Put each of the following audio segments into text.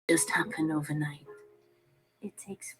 just happen overnight. It takes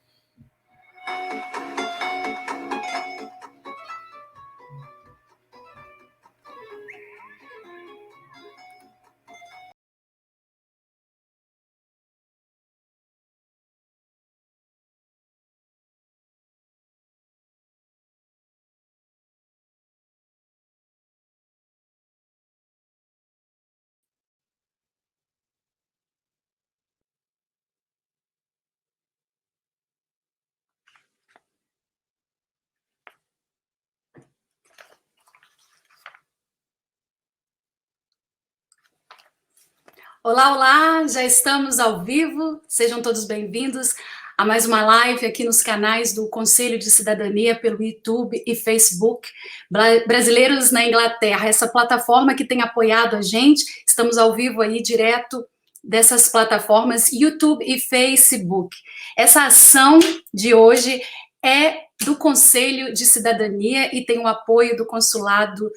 Olá, olá, já estamos ao vivo, sejam todos bem-vindos a mais uma live aqui nos canais do Conselho de Cidadania pelo YouTube e Facebook, Brasileiros na Inglaterra, essa plataforma que tem apoiado a gente, estamos ao vivo aí direto dessas plataformas YouTube e Facebook. Essa ação de hoje é do Conselho de Cidadania e tem o apoio do Consulado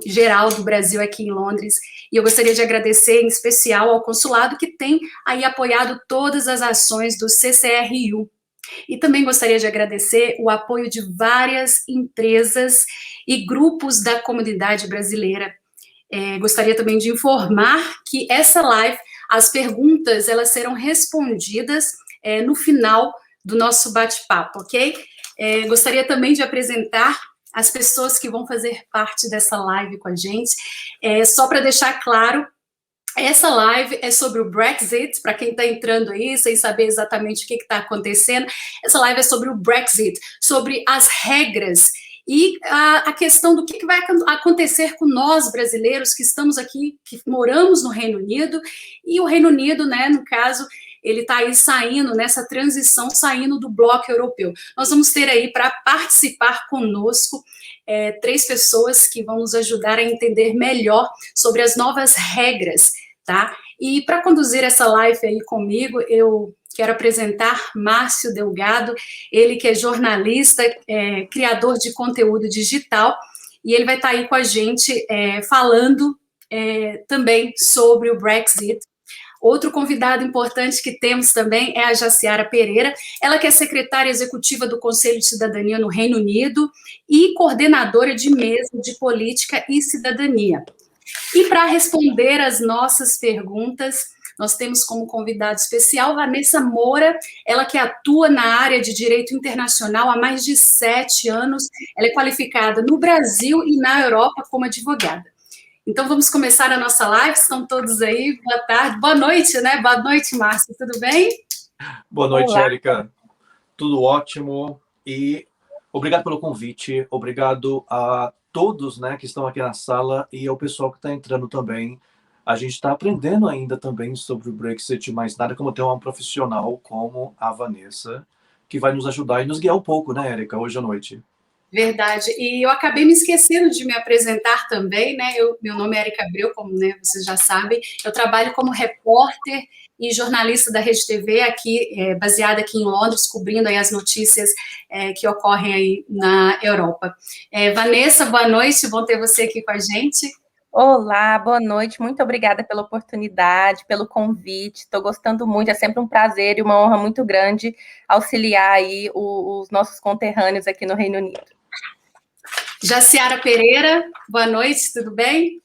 Geral do Brasil aqui em Londres. E eu gostaria de agradecer em especial ao consulado que tem aí apoiado todas as ações do CCRU. E também gostaria de agradecer o apoio de várias empresas e grupos da comunidade brasileira. Gostaria também de informar que essa live, as perguntas, elas serão respondidas no final do nosso bate-papo, ok? Gostaria também de apresentar as pessoas que vão fazer parte dessa live com a gente. Só para deixar claro, essa live é sobre o Brexit, para quem está entrando aí sem saber exatamente o que está acontecendo. Essa live é sobre o Brexit, sobre as regras e a questão do que vai acontecer com nós brasileiros que estamos aqui, que moramos no Reino Unido, e o Reino Unido, né, no caso, ele está aí saindo, nessa transição, saindo do bloco europeu. Nós vamos ter aí, para participar conosco, 3 pessoas que vão nos ajudar a entender melhor sobre as novas regras, tá? E para conduzir essa live aí comigo, eu quero apresentar Márcio Delgado, ele que é jornalista, criador de conteúdo digital, e ele vai estar aí com a gente falando também sobre o Brexit. Outro convidado importante que temos também é a Jaciara Pereira, ela que é secretária executiva do Conselho de Cidadania no Reino Unido e coordenadora de mesa de política e cidadania. E para responder as nossas perguntas, nós temos como convidado especial Vanessa Moura, ela que atua na área de direito internacional há mais de 7 anos, ela é qualificada no Brasil e na Europa como advogada. Então, vamos começar a nossa live, estão todos aí, boa tarde, boa noite, né? Boa noite, Márcio, tudo bem? Boa noite, Érica, tudo ótimo e obrigado pelo convite, obrigado a todos, né, que estão aqui na sala e ao pessoal que está entrando também. A gente está aprendendo ainda também sobre o Brexit, mas nada como ter uma profissional como a Vanessa, que vai nos ajudar e nos guiar um pouco, né, Érica, hoje à noite. Verdade, e eu acabei me esquecendo de me apresentar também, né, meu nome é Érica Abreu, como, né, vocês já sabem, eu trabalho como repórter e jornalista da Rede TV aqui, baseada aqui em Londres, cobrindo aí as notícias que ocorrem aí na Europa. Vanessa, boa noite, bom ter você aqui com a gente. Olá, boa noite, muito obrigada pela oportunidade, pelo convite, estou gostando muito, é sempre um prazer e uma honra muito grande auxiliar aí os nossos conterrâneos aqui no Reino Unido. Jaciara Pereira, boa noite, tudo bem?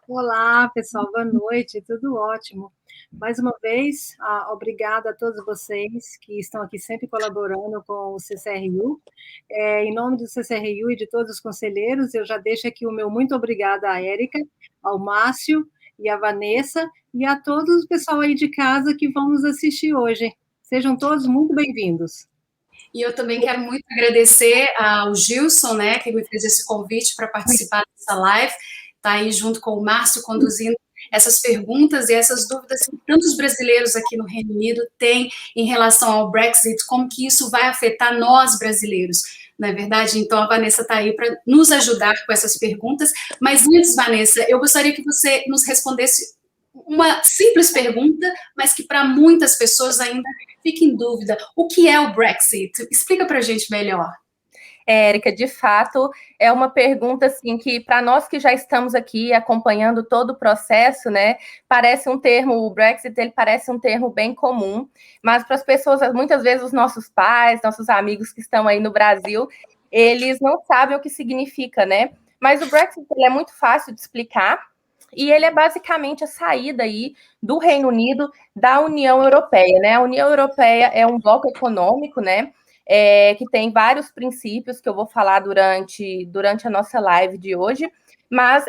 Olá, pessoal, boa noite, tudo ótimo. Mais uma vez, obrigada a todos vocês que estão aqui sempre colaborando com o CCRU. Em nome do CCRU e de todos os conselheiros, eu já deixo aqui o meu muito obrigada à Érica, ao Márcio e à Vanessa, e a todos o pessoal aí de casa que vão nos assistir hoje. Sejam todos muito bem-vindos. E eu também quero muito agradecer ao Gilson, né, que me fez esse convite para participar dessa live, está aí junto com o Márcio conduzindo essas perguntas e essas dúvidas que tantos brasileiros aqui no Reino Unido têm em relação ao Brexit, como que isso vai afetar nós brasileiros, não é verdade? Então a Vanessa está aí para nos ajudar com essas perguntas, mas antes, Vanessa, eu gostaria que você nos respondesse uma simples pergunta, mas que para muitas pessoas ainda fica em dúvida. O que é o Brexit? Explica para a gente melhor. Érica, de fato, é uma pergunta assim que para nós que já estamos aqui acompanhando todo o processo, né, parece um termo, o Brexit, ele parece um termo bem comum, mas para as pessoas, muitas vezes os nossos pais, nossos amigos que estão aí no Brasil, eles não sabem o que significa, né? Mas o Brexit ele é muito fácil de explicar e ele é basicamente a saída aí do Reino Unido da União Europeia, né? A União Europeia é um bloco econômico, né? Que tem vários princípios que eu vou falar durante a nossa live de hoje, mas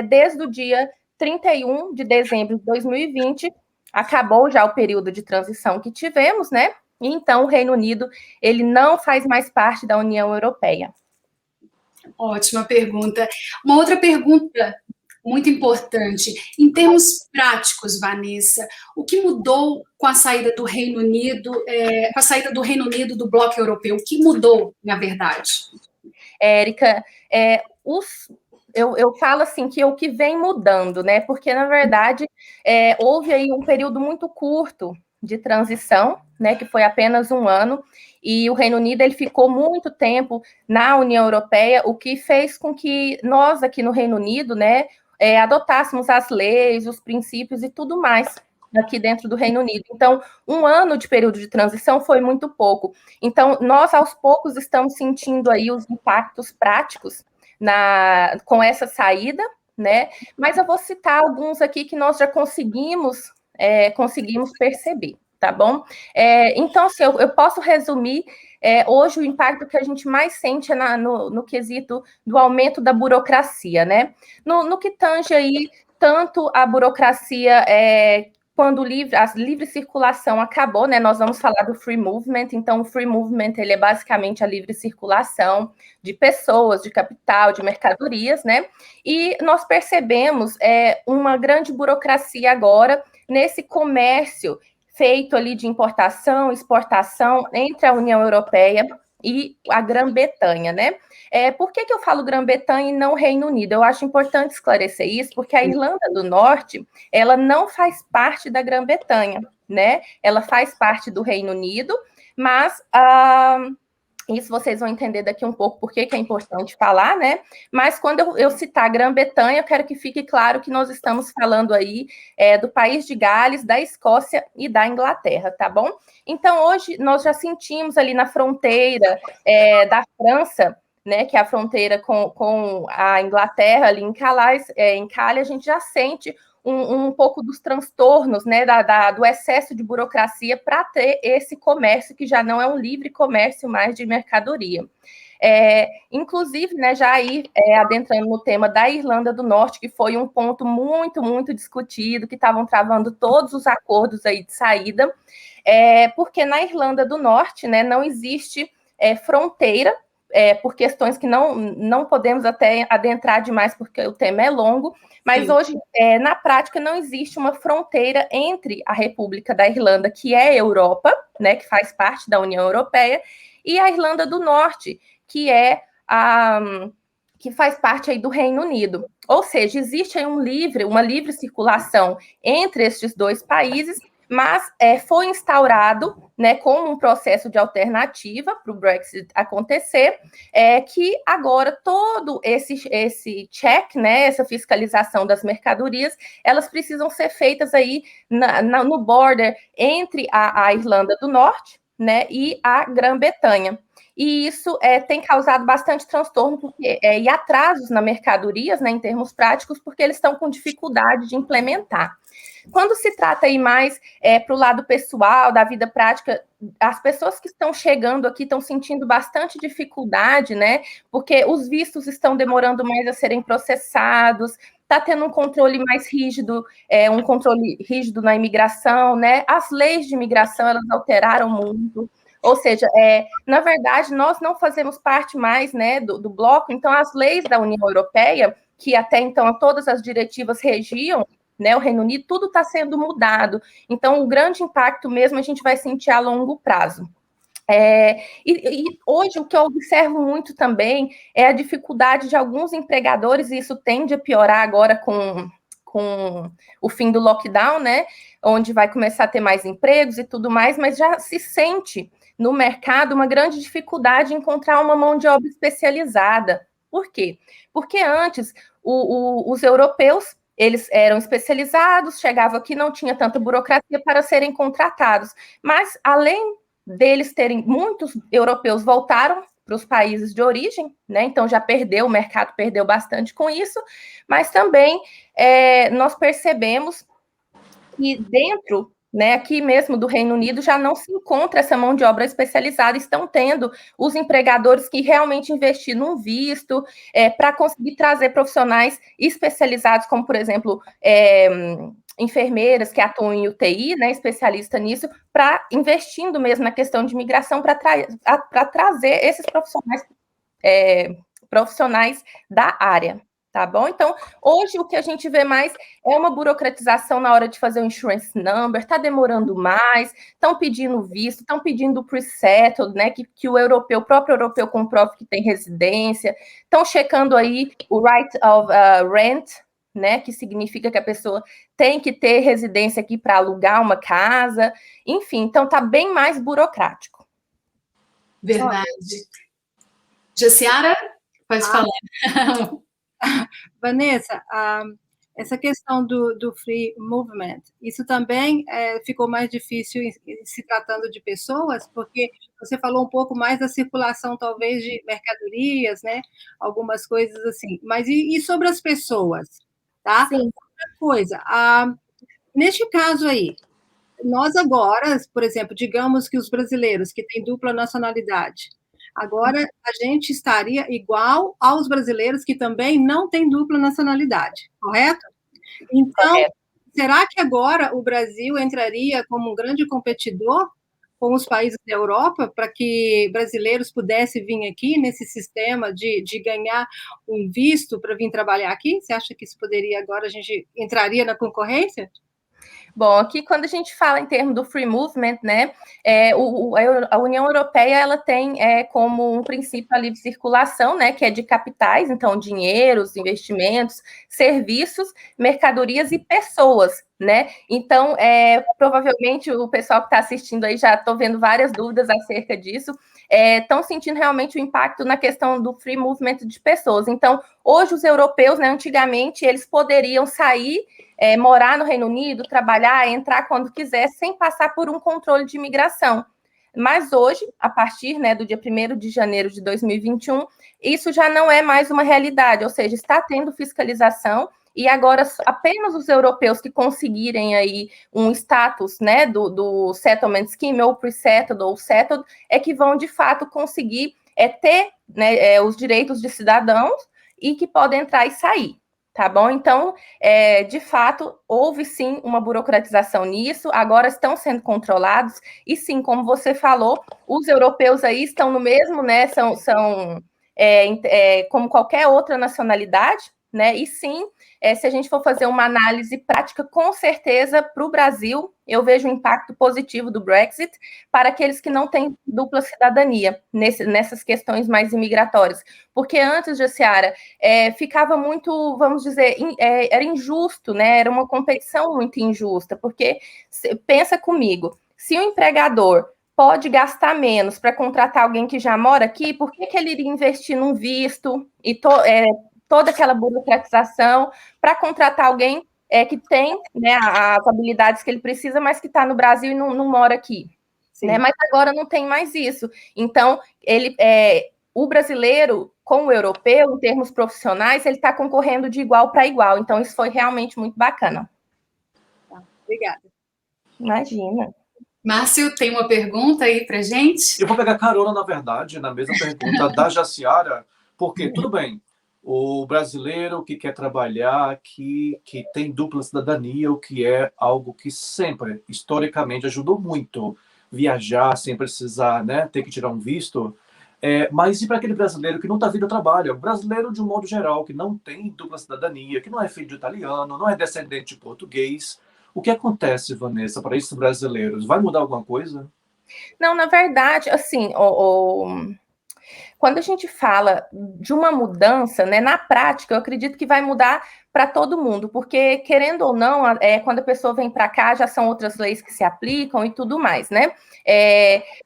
desde o dia 31 de dezembro de 2020, acabou já o período de transição que tivemos, né? E então o Reino Unido ele não faz mais parte da União Europeia. Ótima pergunta. Uma outra pergunta muito importante. Em termos práticos, Vanessa, o que mudou com a saída do Reino Unido, do bloco europeu? O que mudou, na verdade? Érica, eu falo assim que o que vem mudando, né? Porque, na verdade, houve aí um período muito curto de transição, né? Que foi apenas um ano, e o Reino Unido ele ficou muito tempo na União Europeia, o que fez com que nós aqui no Reino Unido, né, adotássemos as leis, os princípios e tudo mais aqui dentro do Reino Unido. Então, um ano de período de transição foi muito pouco. Então, nós, aos poucos, estamos sentindo aí os impactos práticos com essa saída, né? Mas eu vou citar alguns aqui que nós já conseguimos perceber, tá bom? Então, assim, eu posso resumir, hoje o impacto que a gente mais sente é no quesito do aumento da burocracia, né? No que tange aí, tanto a burocracia quando a livre circulação acabou, né? Nós vamos falar do free movement. Então, o free movement ele é basicamente a livre circulação de pessoas, de capital, de mercadorias, né? E nós percebemos uma grande burocracia agora nesse comércio feito ali de importação, exportação entre a União Europeia e a Grã-Bretanha, né? Por que eu falo Grã-Bretanha e não Reino Unido? Eu acho importante esclarecer isso, porque a Irlanda do Norte, ela não faz parte da Grã-Bretanha, né? Ela faz parte do Reino Unido, mas isso vocês vão entender daqui um pouco por que é importante falar, né? Mas quando eu citar Grã-Bretanha, eu quero que fique claro que nós estamos falando aí do país de Gales, da Escócia e da Inglaterra, tá bom? Então, hoje, nós já sentimos ali na fronteira da França, né, que é a fronteira com a Inglaterra, ali em Calais, em Calais, a gente já sente um pouco dos transtornos, né, do excesso de burocracia para ter esse comércio que já não é um livre comércio mais de mercadoria. Inclusive, né, já aí adentrando no tema da Irlanda do Norte, que foi um ponto muito, muito discutido, que estavam travando todos os acordos aí de saída, porque na Irlanda do Norte, né, não existe fronteira, por questões que não podemos até adentrar demais, porque o tema é longo, mas sim, hoje, na prática, não existe uma fronteira entre a República da Irlanda, que é a Europa, né, que faz parte da União Europeia, e a Irlanda do Norte, que que faz parte aí do Reino Unido. Ou seja, existe aí uma livre circulação entre estes dois países, mas foi instaurado, né, como um processo de alternativa para o Brexit acontecer, que agora todo esse check, né, essa fiscalização das mercadorias, elas precisam ser feitas aí no border entre a Irlanda do Norte, né, e a Grã-Bretanha. E isso tem causado bastante transtorno e atrasos na mercadorias, né, em termos práticos, porque eles estão com dificuldade de implementar. Quando se trata aí mais para o lado pessoal, da vida prática, as pessoas que estão chegando aqui estão sentindo bastante dificuldade, né? Porque os vistos estão demorando mais a serem processados, está tendo um controle mais rígido, um controle rígido na imigração, né? As leis de imigração, elas alteraram muito. Ou seja, na verdade, nós não fazemos parte mais, né, do bloco, então as leis da União Europeia, que até então todas as diretivas regiam, né, o Reino Unido, tudo está sendo mudado. Então, o grande impacto mesmo a gente vai sentir a longo prazo. E hoje o que eu observo muito também é a dificuldade de alguns empregadores, e isso tende a piorar agora com o fim do lockdown, né, onde vai começar a ter mais empregos e tudo mais, mas já se sente no mercado uma grande dificuldade em encontrar uma mão de obra especializada. Por quê? Porque antes os europeus, eles eram especializados, chegavam aqui, não tinha tanta burocracia para serem contratados. Mas, além deles terem, muitos europeus voltaram para os países de origem, né? Então já perdeu, o mercado perdeu bastante com isso, mas também nós percebemos que dentro, né, aqui mesmo do Reino Unido, já não se encontra essa mão de obra especializada, estão tendo os empregadores que realmente investir num visto para conseguir trazer profissionais especializados, como, por exemplo, enfermeiras que atuam em UTI, né, especialista nisso, para investindo mesmo na questão de imigração, para trazer esses profissionais da área. Tá bom? Então, hoje o que a gente vê mais é uma burocratização na hora de fazer o insurance number, tá demorando mais, estão pedindo visto, estão pedindo pre-settled, né? Que o próprio europeu comprove que tem residência, estão checando aí o right of rent, né? Que significa que a pessoa tem que ter residência aqui para alugar uma casa, enfim, então tá bem mais burocrático. Verdade. Jaciara, pode falar. Vanessa, essa questão do free movement, isso também ficou mais difícil se tratando de pessoas, porque você falou um pouco mais da circulação, talvez, de mercadorias, né? Algumas coisas assim. Mas e sobre as pessoas, tá? Sim. Outra coisa, neste caso aí, nós agora, por exemplo, digamos que os brasileiros que têm dupla nacionalidade, agora a gente estaria igual aos brasileiros que também não têm dupla nacionalidade, correto? Então, correto. Será que agora o Brasil entraria como um grande competidor com os países da Europa para que brasileiros pudessem vir aqui nesse sistema de ganhar um visto para vir trabalhar aqui? Você acha que isso poderia agora, a gente entraria na concorrência? Bom, aqui quando a gente fala em termos do free movement, né, a União Europeia ela tem como um princípio a livre circulação, né, que é de capitais, então dinheiros, investimentos, serviços, mercadorias e pessoas, né? Então, provavelmente o pessoal que está assistindo aí já estou vendo várias dúvidas acerca disso. Estão sentindo realmente o impacto na questão do free movement de pessoas. Então, hoje os europeus, né, antigamente, eles poderiam sair, morar no Reino Unido, trabalhar, entrar quando quiser, sem passar por um controle de imigração. Mas hoje, a partir, né, do dia 1º de janeiro de 2021, isso já não é mais uma realidade, ou seja, está tendo fiscalização, e agora apenas os europeus que conseguirem aí um status, né, do settlement scheme, ou pre-settled, ou settled, é que vão, de fato, conseguir ter, né, os direitos de cidadãos e que podem entrar e sair, tá bom? Então, de fato, houve sim uma burocratização nisso, agora estão sendo controlados, e sim, como você falou, os europeus aí estão no mesmo, né, são como qualquer outra nacionalidade, né, e sim, se a gente for fazer uma análise prática, com certeza, para o Brasil, eu vejo um impacto positivo do Brexit para aqueles que não têm dupla cidadania, nessas questões mais imigratórias. Porque antes, Jaciara, ficava muito, vamos dizer, era injusto, né, era uma competição muito injusta, porque, pensa comigo, se o empregador pode gastar menos para contratar alguém que já mora aqui, por que ele iria investir num visto e toda aquela burocratização para contratar alguém que tem, né, as habilidades que ele precisa, mas que está no Brasil e não mora aqui, né? Mas agora não tem mais isso. Então, o brasileiro com o europeu, em termos profissionais, ele está concorrendo de igual para igual. Então, isso foi realmente muito bacana. Obrigada. Imagina. Márcio, tem uma pergunta aí para gente? Eu vou pegar carona, na verdade, na mesma pergunta da Jaciara, porque, tudo bem, o brasileiro que quer trabalhar, que tem dupla cidadania, o que é algo que sempre, historicamente, ajudou muito viajar sem precisar, né, ter que tirar um visto. Mas e para aquele brasileiro que não está vindo ao trabalho? O brasileiro, de um modo geral, que não tem dupla cidadania, que não é filho de italiano, não é descendente de português, o que acontece, Vanessa, para esses brasileiros? Vai mudar alguma coisa? Não, na verdade, assim, quando a gente fala de uma mudança, né, na prática, eu acredito que vai mudar para todo mundo, porque, querendo ou não, quando a pessoa vem para cá, já são outras leis que se aplicam e tudo mais, né?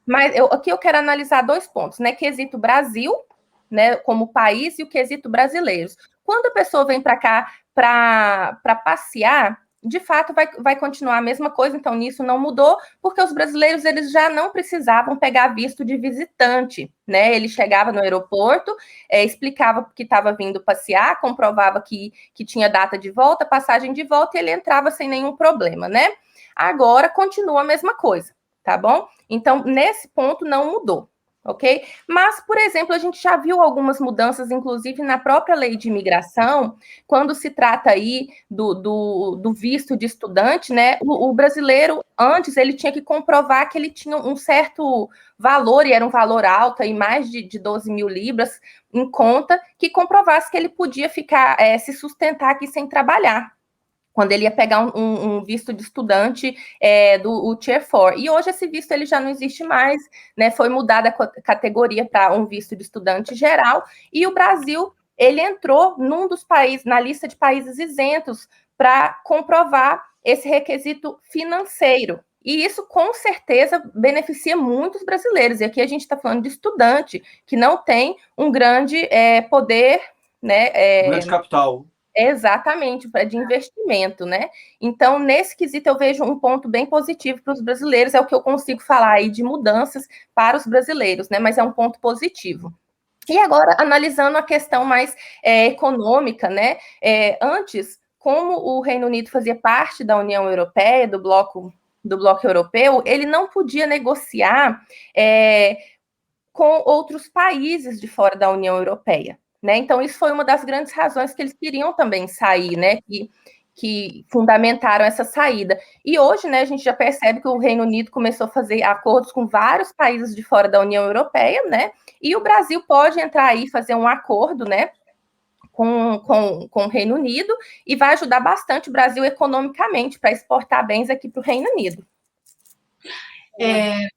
Mas aqui eu quero analisar 2 pontos, né? Quesito Brasil, né, como país, e o quesito brasileiros. Quando a pessoa vem para cá para passear, de fato vai continuar a mesma coisa, então nisso não mudou, porque os brasileiros eles já não precisavam pegar visto de visitante, né? Ele chegava no aeroporto, explicava que estava vindo passear, comprovava que tinha data de volta, passagem de volta, e ele entrava sem nenhum problema, né? Agora continua a mesma coisa, tá bom? Então, nesse ponto não mudou. Ok? Mas, por exemplo, a gente já viu algumas mudanças, inclusive na própria lei de imigração, quando se trata aí do visto de estudante, né? O brasileiro, antes, ele tinha que comprovar que ele tinha um certo valor, e era um valor alto, aí mais de 12 mil libras em conta, que comprovasse que ele podia ficar, se sustentar aqui sem trabalhar, quando ele ia pegar um visto de estudante do Tier 4. E hoje esse visto ele já não existe mais, né? Foi mudada a categoria para um visto de estudante geral, e o Brasil ele entrou num dos países, na lista de países isentos, para comprovar esse requisito financeiro. E isso, com certeza, beneficia muitos brasileiros. E aqui a gente está falando de estudante, que não tem um grande poder, né? Grande capital. Exatamente, de investimento, né? Então, nesse quesito, eu vejo um ponto bem positivo para os brasileiros, é o que eu consigo falar aí de mudanças para os brasileiros, né? Mas é um ponto positivo. E agora, analisando a questão mais econômica, né? Antes, como o Reino Unido fazia parte da União Europeia, do bloco europeu, ele não podia negociar com outros países de fora da União Europeia. Né? Então, isso foi uma das grandes razões que eles queriam também sair, né? Que fundamentaram essa saída. E hoje, né, a gente já percebe que o Reino Unido começou a fazer acordos com vários países de fora da União Europeia, né? E o Brasil pode entrar aí e fazer um acordo, né? Com o Reino Unido, e vai ajudar bastante o Brasil economicamente para exportar bens aqui para o Reino Unido.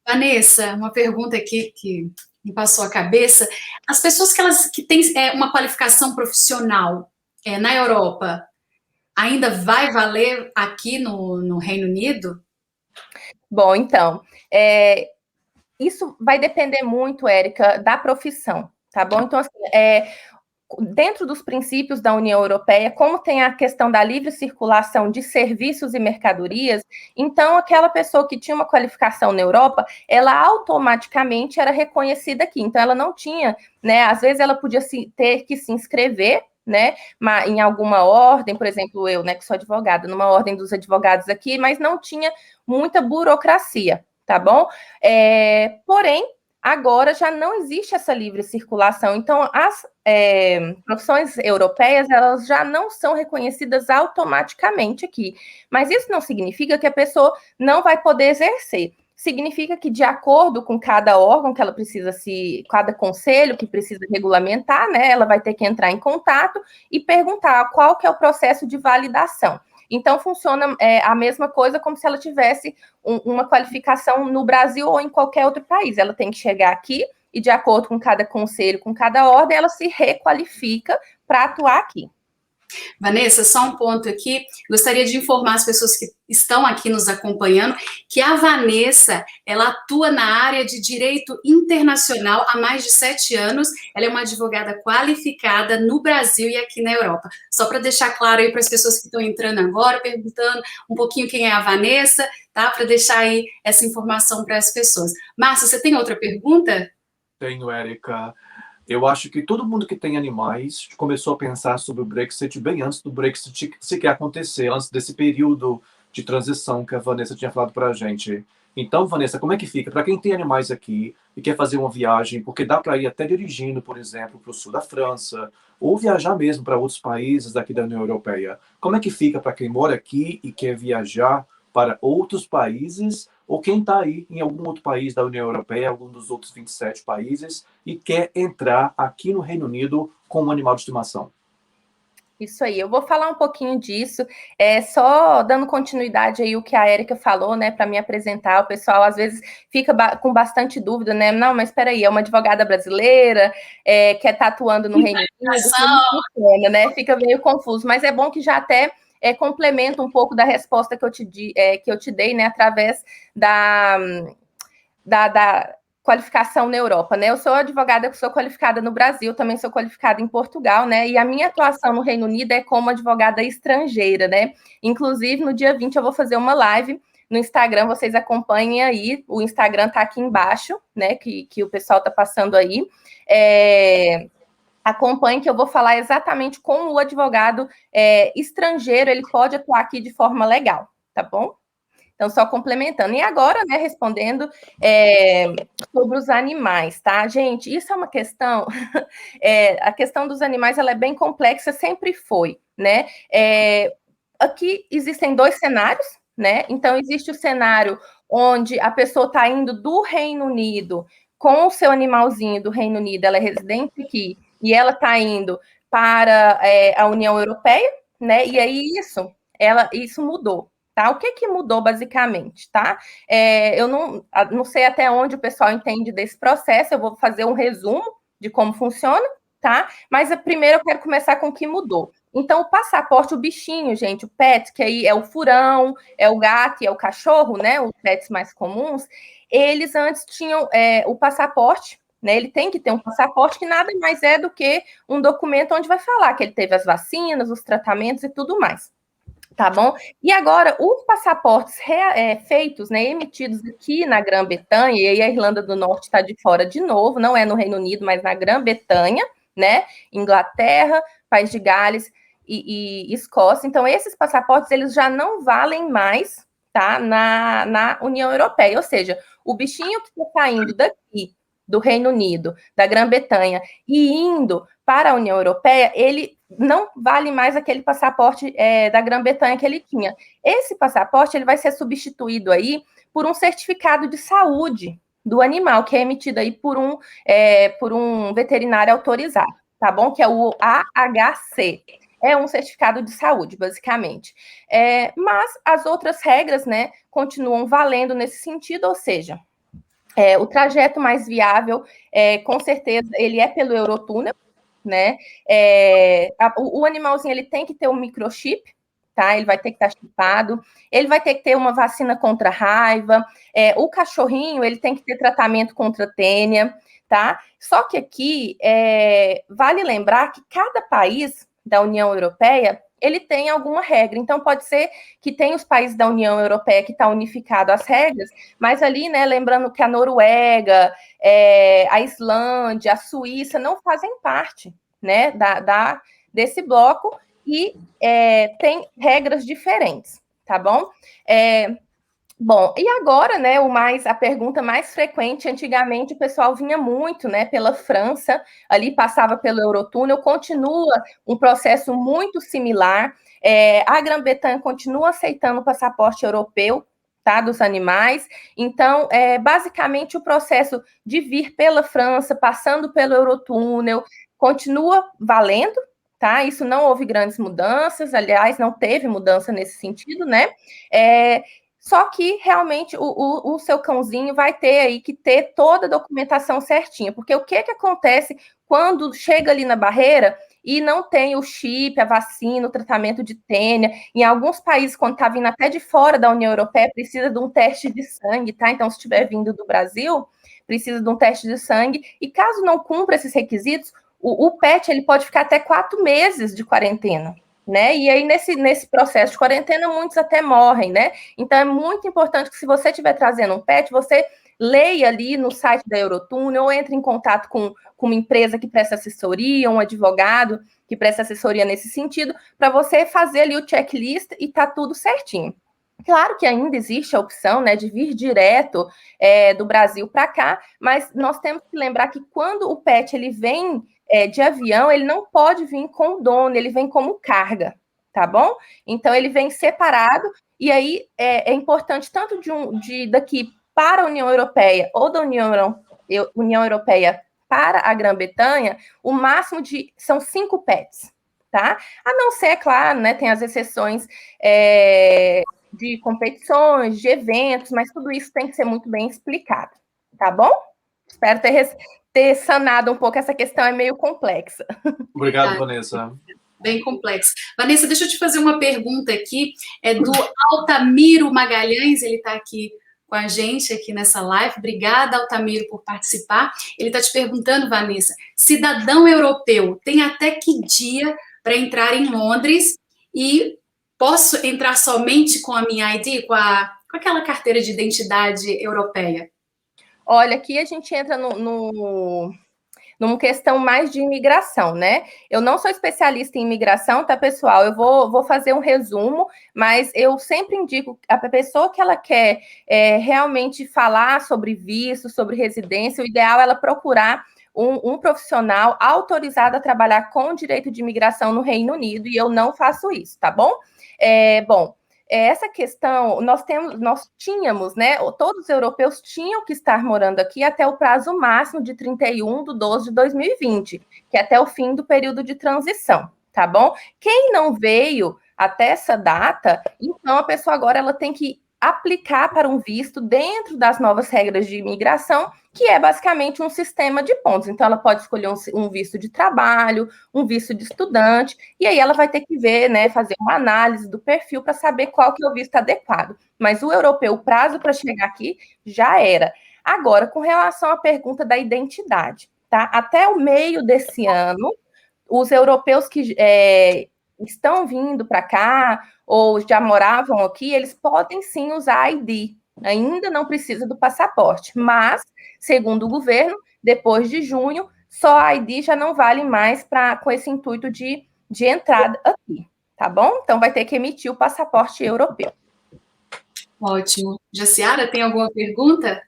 Vanessa, uma pergunta aqui que me passou a cabeça. As pessoas que têm uma qualificação profissional na Europa, ainda vai valer aqui no Reino Unido? Bom, então, isso vai depender muito, Érica, da profissão, tá bom? Então, assim, dentro dos princípios da União Europeia, como tem a questão da livre circulação de serviços e mercadorias, então aquela pessoa que tinha uma qualificação na Europa, ela automaticamente era reconhecida aqui. Então ela não tinha, né? Às vezes ela podia ter que se inscrever, né? Em alguma ordem, por exemplo, eu, né, que sou advogada, numa ordem dos advogados aqui, mas não tinha muita burocracia, tá bom? Porém, agora já não existe essa livre circulação. Então, as profissões europeias, elas já não são reconhecidas automaticamente aqui. Mas isso não significa que a pessoa não vai poder exercer. Significa que, de acordo com cada órgão que ela precisa cada conselho que precisa regulamentar, né, ela vai ter que entrar em contato e perguntar qual que é o processo de validação. Então, funciona a mesma coisa como se ela tivesse uma qualificação no Brasil ou em qualquer outro país. Ela tem que chegar aqui e, de acordo com cada conselho, com cada ordem, ela se requalifica para atuar aqui. Vanessa, só um ponto aqui, gostaria de informar as pessoas que estão aqui nos acompanhando que a Vanessa, ela atua na área de direito internacional há mais de 7 anos, ela é uma advogada qualificada no Brasil e aqui na Europa. Só para deixar claro aí para as pessoas que estão entrando agora, perguntando um pouquinho quem é a Vanessa, tá? Para deixar aí essa informação para as pessoas. Márcia, você tem outra pergunta? Tenho, Érica. Eu acho que todo mundo que tem animais começou a pensar sobre o Brexit bem antes do Brexit sequer acontecer, antes desse período de transição que a Vanessa tinha falado para a gente. Então, Vanessa, como é que fica? Para quem tem animais aqui e quer fazer uma viagem, porque dá para ir até dirigindo, por exemplo, para o sul da França, ou viajar mesmo para outros países daqui da União Europeia. Como é que fica para quem mora aqui e quer viajar para outros países, ou quem está aí em algum outro país da União Europeia, algum dos outros 27 países, e quer entrar aqui no Reino Unido com um animal de estimação? Isso aí, eu vou falar um pouquinho disso, só dando continuidade aí o que a Érica falou, né, para me apresentar. O pessoal às vezes fica com bastante dúvida, né? Não, mas espera aí, é uma advogada brasileira, que está atuando no Reino Unido, como funciona, né? Fica meio confuso, mas é bom que já até complementa um pouco da resposta que eu te dei, né, através da qualificação na Europa, né? Eu sou advogada que sou qualificada no Brasil, também sou qualificada em Portugal, né? E a minha atuação no Reino Unido é como advogada estrangeira, né? Inclusive, no dia 20 eu vou fazer uma live no Instagram, vocês acompanhem aí, o Instagram tá aqui embaixo, né? Que o pessoal tá passando aí. Acompanhe que eu vou falar exatamente como o advogado estrangeiro ele pode atuar aqui de forma legal, tá bom? Então, só complementando. E agora, né, respondendo sobre os animais, tá? Gente, isso é uma questão... a questão dos animais, ela é bem complexa, sempre foi, né? Aqui existem 2 cenários, né? Então, existe o cenário onde a pessoa está indo do Reino Unido com o seu animalzinho do Reino Unido, ela é residente aqui, e ela está indo para a União Europeia, né? E aí isso mudou. Tá? O que mudou basicamente, tá? Eu não sei até onde o pessoal entende desse processo, eu vou fazer um resumo de como funciona, tá? Mas primeiro eu quero começar com o que mudou. Então, o passaporte, o bichinho, gente, o pet, que aí é o furão, é o gato e é o cachorro, né? Os pets mais comuns, eles antes tinham o passaporte, né? Ele tem que ter um passaporte que nada mais é do que um documento onde vai falar que ele teve as vacinas, os tratamentos e tudo mais. Tá bom? E agora, os passaportes feitos, né, emitidos aqui na Grã-Bretanha, e aí a Irlanda do Norte está de fora de novo, não é no Reino Unido, mas na Grã-Bretanha, né, Inglaterra, País de Gales e Escócia. Então, esses passaportes, eles já não valem mais, tá, na União Europeia, ou seja, o bichinho que está saindo daqui, do Reino Unido, da Grã-Bretanha, e indo para a União Europeia, ele não vale mais aquele passaporte da Grã-Bretanha que ele tinha. Esse passaporte ele vai ser substituído aí por um certificado de saúde do animal, que é emitido aí por um veterinário autorizado, tá bom? Que é o AHC. É um certificado de saúde, basicamente. Mas as outras regras, né, continuam valendo nesse sentido, ou seja, o trajeto mais viável, com certeza, ele é pelo Eurotúnel, né? O animalzinho ele tem que ter um microchip, tá? Ele vai ter que estar chipado, ele vai ter que ter uma vacina contra a raiva, o cachorrinho ele tem que ter tratamento contra a tênia, tá? Só que aqui vale lembrar que cada país da União Europeia ele tem alguma regra. Então, pode ser que tem os países da União Europeia que está unificado as regras, mas ali, né, lembrando que a Noruega, a Islândia, a Suíça não fazem parte, né, desse bloco e tem regras diferentes, tá bom? Bom, e agora, né, a pergunta mais frequente, antigamente o pessoal vinha muito, né, pela França, ali passava pelo Eurotúnel, continua um processo muito similar, a Grã-Bretanha continua aceitando o passaporte europeu, tá, dos animais, então, basicamente o processo de vir pela França, passando pelo Eurotúnel, continua valendo, tá, isso não houve grandes mudanças, aliás, não teve mudança nesse sentido, né, só que, realmente, o seu cãozinho vai ter aí que ter toda a documentação certinha, porque o que acontece quando chega ali na barreira e não tem o chip, a vacina, o tratamento de tênia? Em alguns países, quando está vindo até de fora da União Europeia, precisa de um teste de sangue, tá? Então, se estiver vindo do Brasil, precisa de um teste de sangue, e caso não cumpra esses requisitos, o pet ele pode ficar até 4 meses de quarentena, né? E aí, nesse processo de quarentena, muitos até morrem, né? Então, é muito importante que, se você estiver trazendo um pet, você leia ali no site da Eurotúnel, ou entre em contato com uma empresa que presta assessoria, um advogado que presta assessoria nesse sentido, para você fazer ali o checklist e tá tudo certinho. Claro que ainda existe a opção, né, de vir direto do Brasil para cá, mas nós temos que lembrar que quando o pet ele vem de avião, ele não pode vir com o dono, ele vem como carga, tá bom? Então, ele vem separado, e aí é importante, tanto daqui para a União Europeia, ou da União Europeia para a Grã-Bretanha, o máximo são 5 pets, tá? A não ser, é claro, né, tem as exceções de competições, de eventos, mas tudo isso tem que ser muito bem explicado, tá bom? Espero ter sanado um pouco essa questão, é meio complexa. Obrigado, Vanessa. Bem complexo. Vanessa, deixa eu te fazer uma pergunta aqui, é do Altamiro Magalhães, ele está aqui com a gente aqui nessa live. Obrigada, Altamiro, por participar. Ele está te perguntando, Vanessa, cidadão europeu tem até que dia para entrar em Londres e posso entrar somente com a minha ID, com aquela carteira de identidade europeia? Olha, aqui a gente entra numa questão mais de imigração, né? Eu não sou especialista em imigração, tá, pessoal? Eu vou fazer um resumo, mas eu sempre indico a pessoa que ela quer realmente falar sobre visto, sobre residência, o ideal é ela procurar um profissional autorizado a trabalhar com direito de imigração no Reino Unido, e eu não faço isso, tá bom? Essa questão, nós tínhamos, né? Todos os europeus tinham que estar morando aqui até o prazo máximo de 31/12/2020, que é até o fim do período de transição, tá bom? Quem não veio até essa data, então a pessoa agora ela tem que aplicar para um visto dentro das novas regras de imigração, que é basicamente um sistema de pontos. Então, ela pode escolher um visto de trabalho, um visto de estudante, e aí ela vai ter que ver, né, fazer uma análise do perfil para saber qual que é o visto adequado. Mas o europeu, o prazo para chegar aqui já era. Agora, com relação à pergunta da identidade, tá? Até o meio desse ano, os europeus que estão vindo para cá ou já moravam aqui, eles podem sim usar ID. Ainda não precisa do passaporte, mas, segundo o governo, depois de junho, só a ID já não vale mais com esse intuito de entrada aqui, tá bom? Então, vai ter que emitir o passaporte europeu. Ótimo. Jaciara, tem alguma pergunta?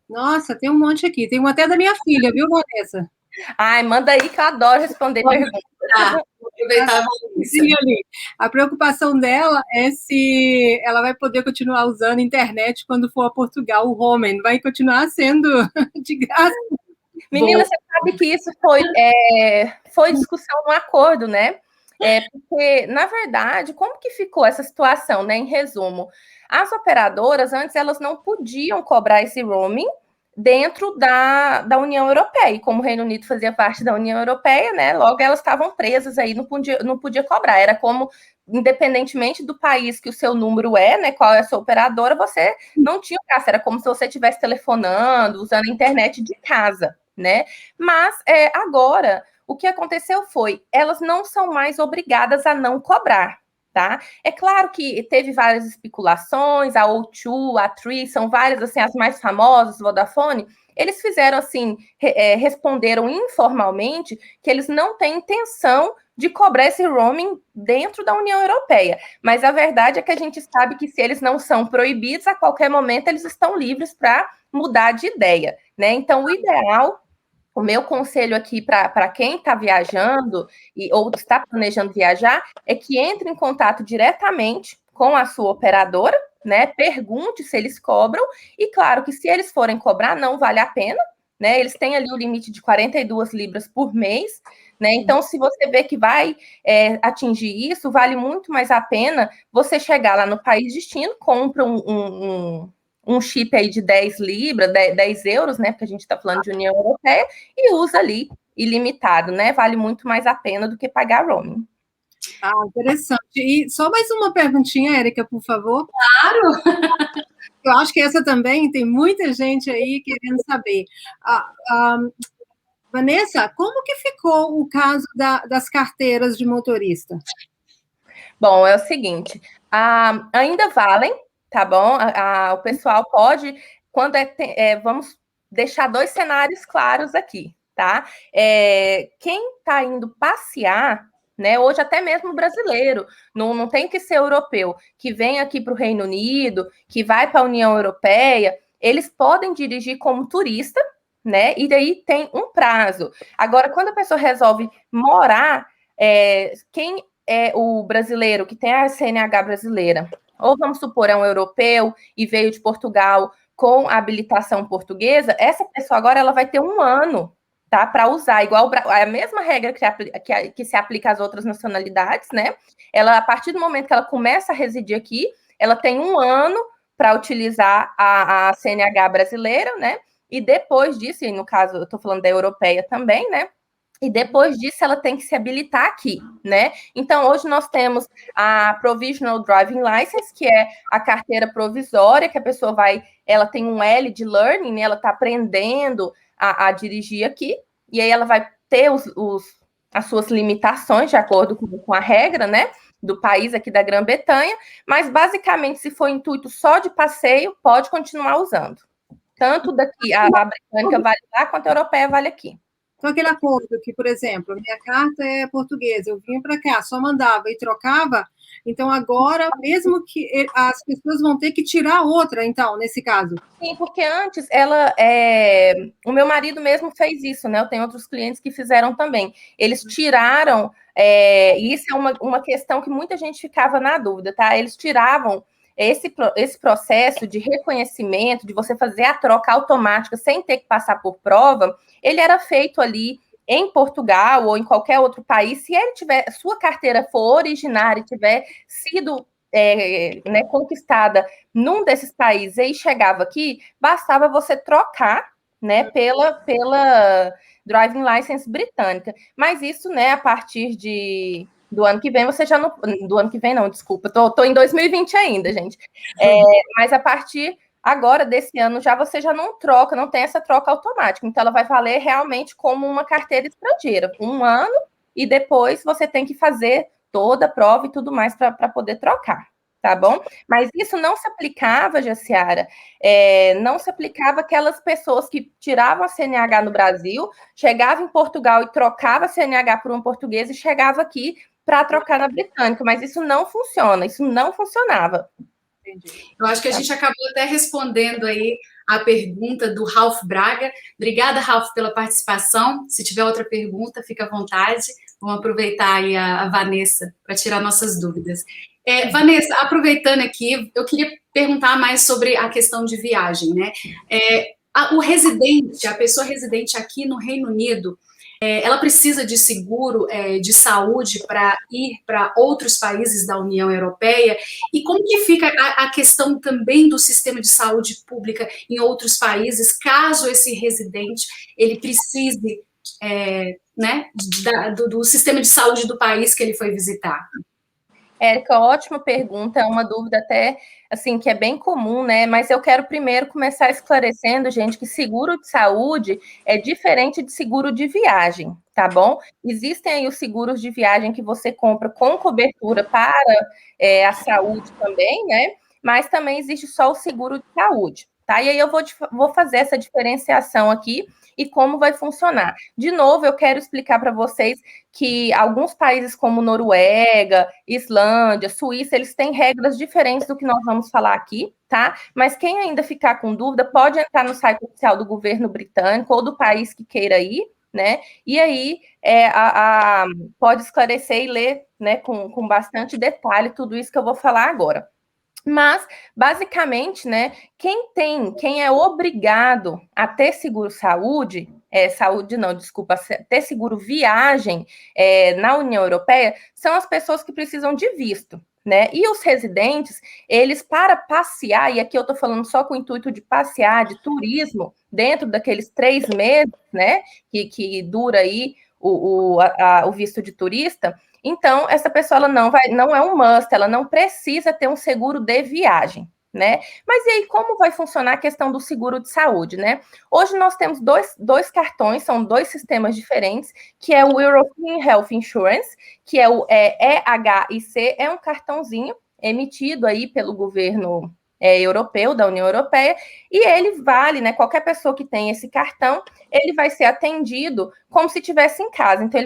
Nossa, tem um monte aqui. Tem uma até da minha filha, viu, Vanessa? Ai, manda aí que eu adoro responder perguntas. Vou aproveitar. A preocupação dela é se ela vai poder continuar usando a internet quando for a Portugal, o roaming. Vai continuar sendo de graça. Menina, você sabe que isso foi discussão no acordo, né? Porque, na verdade, como que ficou essa situação, né? Em resumo, as operadoras, antes, elas não podiam cobrar esse roaming dentro da União Europeia. E como o Reino Unido fazia parte da União Europeia, né? Logo elas estavam presas aí, não podia cobrar. Era como, independentemente do país que o seu número né? Qual é a sua operadora, você não tinha gasto. Era como se você estivesse telefonando, usando a internet de casa, né? Mas agora o que aconteceu foi, elas não são mais obrigadas a não cobrar, tá? É claro que teve várias especulações, a O2, a Three, são várias, assim, as mais famosas, Vodafone, eles fizeram, assim, responderam informalmente que eles não têm intenção de cobrar esse roaming dentro da União Europeia, mas a verdade é que a gente sabe que se eles não são proibidos, a qualquer momento eles estão livres para mudar de ideia, né? Então, o ideal, o meu conselho aqui para quem está viajando ou está planejando viajar é que entre em contato diretamente com a sua operadora, né? Pergunte se eles cobram, e claro que se eles forem cobrar, não vale a pena, né? Eles têm ali o limite de 42 libras por mês, né? Então, se você vê que vai atingir isso, vale muito mais a pena você chegar lá no país destino, compra um chip aí de 10 libras, 10 euros, né? Porque a gente está falando de União Europeia, e usa ali ilimitado, né? Vale muito mais a pena do que pagar roaming. Ah, interessante. E só mais uma perguntinha, Érica, por favor. Claro! Eu acho que essa também tem muita gente aí querendo saber. Vanessa, como que ficou o caso das carteiras de motorista? Bom, é o seguinte, ainda valem, tá bom? O pessoal pode, quando vamos deixar dois cenários claros aqui, tá? Quem está indo passear, né? Hoje até mesmo brasileiro, não tem que ser europeu, que vem aqui para o Reino Unido, que vai para a União Europeia, eles podem dirigir como turista, né? E daí tem um prazo. Agora, quando a pessoa resolve morar, quem é o brasileiro que tem a CNH brasileira, ou vamos supor, é um europeu e veio de Portugal com a habilitação portuguesa, essa pessoa agora ela vai ter 1 ano, tá? Para usar, igual a mesma regra que se aplica às outras nacionalidades, né? Ela, a partir do momento que ela começa a residir aqui, ela tem 1 ano para utilizar a CNH brasileira, né? E depois disso, e no caso, eu estou falando da europeia também, né? E depois disso, ela tem que se habilitar aqui, né? Então, hoje nós temos a Provisional Driving License, que é a carteira provisória, que a pessoa ela tem um L de learning, né? Ela está aprendendo a dirigir aqui, e aí ela vai ter as suas limitações, de acordo com a regra, né? Do país aqui da Grã-Bretanha, mas basicamente, se for intuito só de passeio, pode continuar usando. Tanto daqui, a britânica vale lá, quanto a europeia vale aqui. Então, aquele acordo que, por exemplo, minha carta é portuguesa, eu vinha para cá, só mandava e trocava, então agora, mesmo que as pessoas vão ter que tirar outra, então, nesse caso. Sim, porque antes o meu marido mesmo fez isso, né? Eu tenho outros clientes que fizeram também. Eles tiraram, e isso é uma questão que muita gente ficava na dúvida, tá? Eles tiravam esse processo de reconhecimento, de você fazer a troca automática sem ter que passar por prova, ele era feito ali em Portugal ou em qualquer outro país. Se ele tiver, sua carteira for originária e tiver sido né, conquistada num desses países e chegava aqui, bastava você trocar, né, pela driving license britânica. Mas isso, né, a partir do ano que vem, você já não... Do ano que vem, não, desculpa. Tô em 2020 ainda, gente. Mas a partir agora, desse ano, você já não troca, não tem essa troca automática. Então, ela vai valer realmente como uma carteira estrangeira. 1 ano, e depois você tem que fazer toda a prova e tudo mais para poder trocar, tá bom? Mas isso não se aplicava, Jaciara, não se aplicava aquelas pessoas que tiravam a CNH no Brasil, chegavam em Portugal e trocava a CNH por um português e chegava aqui para trocar na britânica, mas isso não funciona, isso não funcionava. Entendi. Eu acho que a gente acabou até respondendo aí a pergunta do Ralph Braga. Obrigada, Ralph, pela participação. Se tiver outra pergunta, fica à vontade. Vamos aproveitar aí a Vanessa para tirar nossas dúvidas. Vanessa, aproveitando aqui, eu queria perguntar mais sobre a questão de viagem, né? O residente, a pessoa residente aqui no Reino Unido, ela precisa de seguro de saúde para ir para outros países da União Europeia? E como que fica a questão também do sistema de saúde pública em outros países, caso esse residente ele precise né, do sistema de saúde do país que ele foi visitar? Érica, ótima pergunta, é uma dúvida até, assim, que é bem comum, né, mas eu quero primeiro começar esclarecendo, gente, que seguro de saúde é diferente de seguro de viagem, tá bom? Existem aí os seguros de viagem que você compra com cobertura para a saúde também, né, mas também existe só o seguro de saúde, tá? E aí eu vou fazer essa diferenciação aqui e como vai funcionar. De novo, eu quero explicar para vocês que alguns países como Noruega, Islândia, Suíça, eles têm regras diferentes do que nós vamos falar aqui, tá? Mas quem ainda ficar com dúvida, pode entrar no site oficial do governo britânico ou do país que queira ir, né? E aí pode esclarecer e ler, né, com bastante detalhe tudo isso que eu vou falar agora. Mas, basicamente, né, quem é obrigado a ter seguro saúde, ter seguro viagem na União Europeia, são as pessoas que precisam de visto, né? E os residentes, eles, para passear, e aqui eu estou falando só com o intuito de passear, de turismo, dentro daqueles 3 meses, né, que dura aí o visto de turista. Então, essa pessoa ela não é um must, ela não precisa ter um seguro de viagem, né? Mas e aí, como vai funcionar a questão do seguro de saúde, né? Hoje nós temos dois cartões, são 2 sistemas diferentes, que é o European Health Insurance, que é o EHIC, é um cartãozinho emitido aí pelo governo europeu, da União Europeia, e ele vale, né? Qualquer pessoa que tem esse cartão, ele vai ser atendido como se estivesse em casa. Então,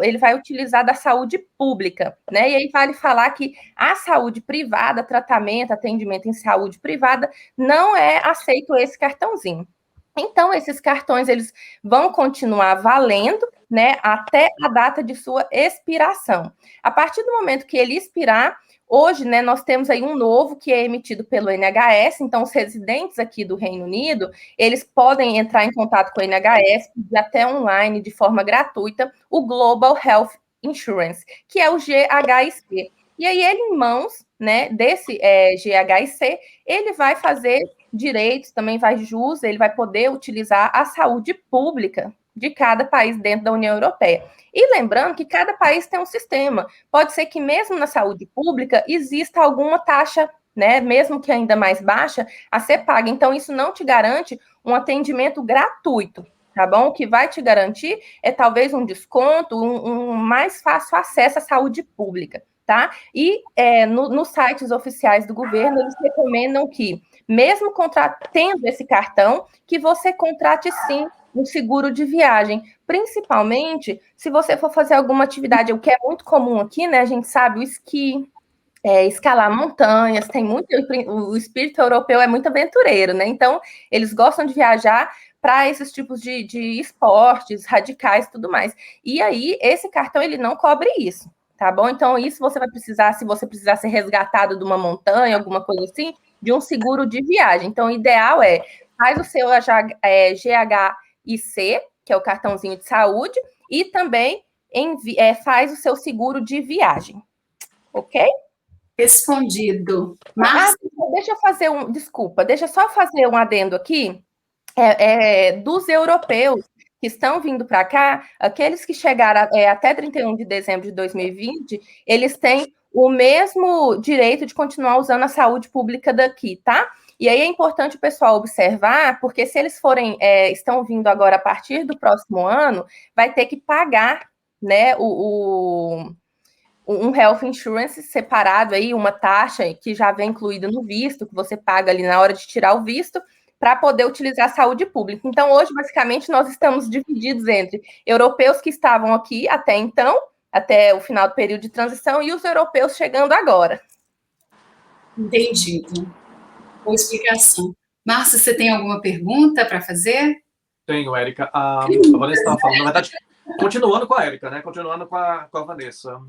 ele vai utilizar da saúde pública, né? E aí vale falar que a saúde privada, tratamento, atendimento em saúde privada, não é aceito esse cartãozinho. Então, esses cartões, eles vão continuar valendo, né, até a data de sua expiração. A partir do momento que ele expirar, Hoje, né, nós temos aí um novo que é emitido pelo NHS, então os residentes aqui do Reino Unido, eles podem entrar em contato com o NHS, pedir até online, de forma gratuita, o Global Health Insurance, que é o GHIC. E aí ele, em mãos, né, desse GHIC, ele vai fazer direitos, também vai jus, ele vai poder utilizar a saúde pública de cada país dentro da União Europeia. E lembrando que cada país tem um sistema. Pode ser que mesmo na saúde pública exista alguma taxa, né, mesmo que ainda mais baixa, a ser paga. Então, isso não te garante um atendimento gratuito, tá bom? O que vai te garantir é talvez um desconto, um mais fácil acesso à saúde pública, tá? E nos sites oficiais do governo, eles recomendam que, mesmo tendo esse cartão, que você contrate sim um seguro de viagem, principalmente se você for fazer alguma atividade, o que é muito comum aqui, né? A gente sabe o esqui, escalar montanhas, tem muito. O espírito europeu é muito aventureiro, né? Então, eles gostam de viajar para esses tipos de esportes radicais e tudo mais. E aí, esse cartão ele não cobre isso, tá bom? Então, isso você vai precisar, se você precisar ser resgatado de uma montanha, alguma coisa assim, de um seguro de viagem. Então, o ideal faz o seu GHIC, que é o cartãozinho de saúde, e também faz o seu seguro de viagem. Ok? Respondido. Márcia? Deixa eu fazer deixa eu só fazer um adendo aqui. Dos europeus que estão vindo para cá, aqueles que chegaram até 31 de dezembro de 2020, eles têm o mesmo direito de continuar usando a saúde pública daqui, tá? E aí é importante o pessoal observar, porque se eles estão vindo agora a partir do próximo ano, vai ter que pagar, né, um health insurance separado aí, uma taxa que já vem incluída no visto, que você paga ali na hora de tirar o visto, para poder utilizar a saúde pública. Então, hoje, basicamente, nós estamos divididos entre europeus que estavam aqui até então, até o final do período de transição, e os europeus chegando agora. Entendido. Boa explicação. Márcia, você tem alguma pergunta para fazer? Tenho, Érica. A Vanessa estava falando, na verdade, continuando com a Érica, né? Continuando com a Vanessa.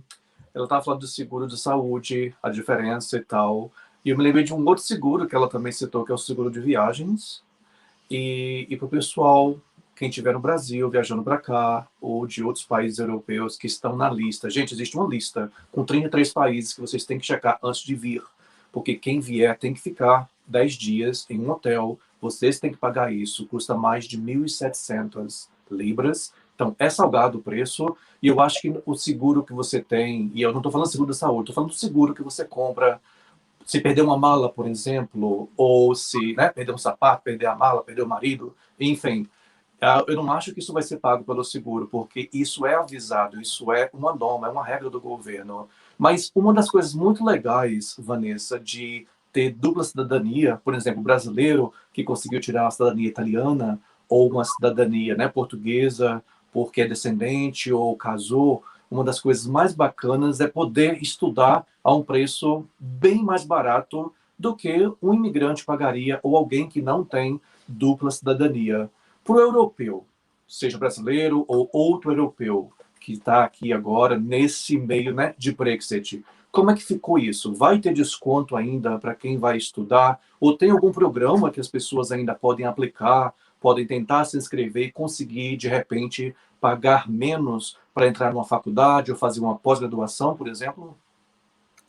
Ela estava falando do seguro de saúde, a diferença e tal. E eu me lembrei de um outro seguro que ela também citou, que é o seguro de viagens. E para o pessoal, quem estiver no Brasil, viajando para cá, ou de outros países europeus que estão na lista. Gente, existe uma lista com 33 países que vocês têm que checar antes de vir. Porque quem vier tem que ficar 10 dias em um hotel. Vocês têm que pagar isso. Custa mais de 1.700 libras. Então, é salgado o preço. E eu acho que o seguro que você tem, e eu não estou falando seguro da saúde, estou falando do seguro que você compra. Se perder uma mala, por exemplo, ou se perder um sapato, perder a mala, perder o marido, enfim, eu não acho que isso vai ser pago pelo seguro, porque isso é avisado, isso é uma norma, é uma regra do governo. Mas uma das coisas muito legais, Vanessa, de ter dupla cidadania, por exemplo, brasileiro que conseguiu tirar a cidadania italiana ou uma cidadania portuguesa porque é descendente ou casou, uma das coisas mais bacanas é poder estudar a um preço bem mais barato do que um imigrante pagaria ou alguém que não tem dupla cidadania. Para o europeu, seja brasileiro ou outro europeu que está aqui agora nesse meio de Brexit, como é que ficou isso? Vai ter desconto ainda para quem vai estudar? Ou tem algum programa que as pessoas ainda podem aplicar, podem tentar se inscrever e conseguir, de repente, pagar menos para entrar numa faculdade ou fazer uma pós-graduação, por exemplo?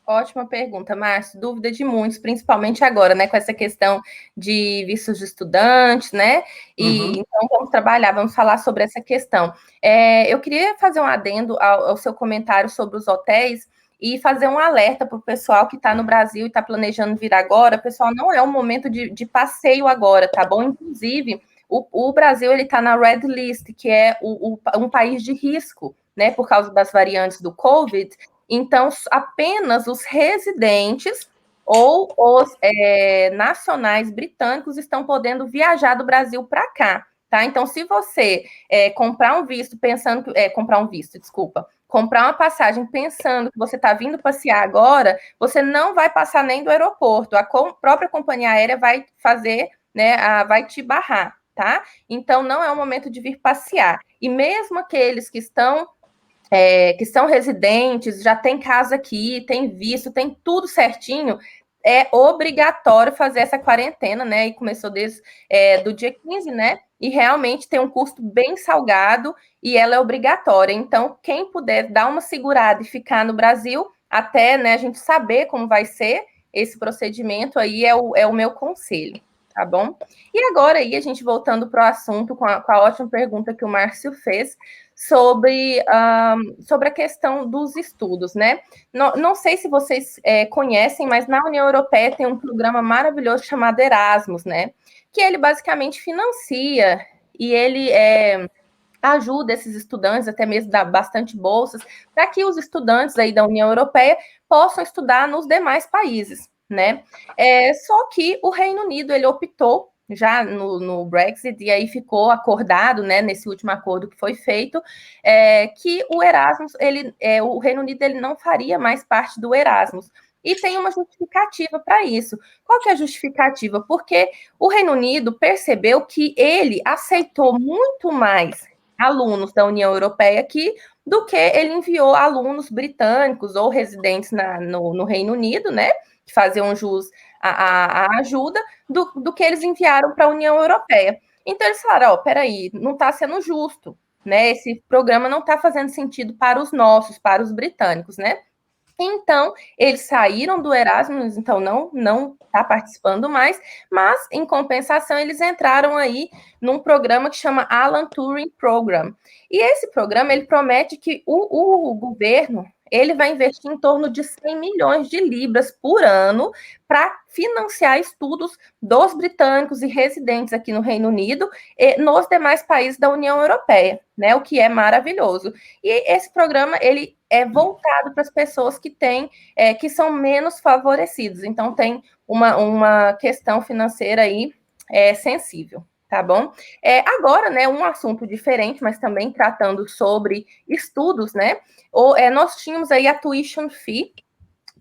Ótima pergunta, Márcio. Dúvida de muitos, principalmente agora, né, com essa questão de vistos de estudantes, né? E então vamos falar sobre essa questão. Eu queria fazer um adendo ao seu comentário sobre os hotéis e fazer um alerta para o pessoal que está no Brasil e está planejando vir agora. Pessoal, não é um momento de passeio agora, tá bom? Inclusive, o Brasil ele está na Red List, que é um país de risco, né? Por causa das variantes do COVID. Então, apenas os residentes ou os nacionais britânicos estão podendo viajar do Brasil para cá, tá? Então, se você comprar uma passagem pensando que você está vindo passear agora, você não vai passar nem do aeroporto. A própria companhia aérea vai fazer, vai te barrar, tá? Então, não é o momento de vir passear. E mesmo aqueles que estão que são residentes, já tem casa aqui, tem visto, tem tudo certinho, é obrigatório fazer essa quarentena, né? E começou desde do dia 15, né? E realmente tem um custo bem salgado e ela é obrigatória. Então, quem puder dar uma segurada e ficar no Brasil, até, né, a gente saber como vai ser esse procedimento aí é o meu conselho, tá bom? E agora aí, a gente voltando para o assunto com a ótima pergunta que o Márcio fez sobre a questão dos estudos, né? Não sei se vocês conhecem, mas na União Europeia tem um programa maravilhoso chamado Erasmus, né? Que ele basicamente financia e ele ajuda esses estudantes, até mesmo dá bastante bolsas, para que os estudantes aí da União Europeia possam estudar nos demais países, né? Só que o Reino Unido, ele optou já no Brexit, e aí ficou acordado, né, nesse último acordo que foi feito, que o Erasmus, o Reino Unido, ele não faria mais parte do Erasmus. E tem uma justificativa para isso. Qual que é a justificativa? Porque o Reino Unido percebeu que ele aceitou muito mais alunos da União Europeia aqui do que ele enviou alunos britânicos ou residentes no Reino Unido, né, que faziam jus à ajuda, do que eles enviaram para a União Europeia. Então, eles falaram, peraí, não está sendo justo, né, esse programa não está fazendo sentido para os nossos, para os britânicos, né. Então, eles saíram do Erasmus, então não está participando mais, mas, em compensação, eles entraram aí num programa que chama Alan Turing Program. E esse programa, ele promete que o governo, ele vai investir em torno de 100 milhões de libras por ano para financiar estudos dos britânicos e residentes aqui no Reino Unido e nos demais países da União Europeia, né? O que é maravilhoso. E esse programa, ele é voltado para as pessoas que são menos favorecidas. Então, tem uma questão financeira aí sensível, tá bom? Agora, né, um assunto diferente, mas também tratando sobre estudos, né? Nós tínhamos aí a tuition fee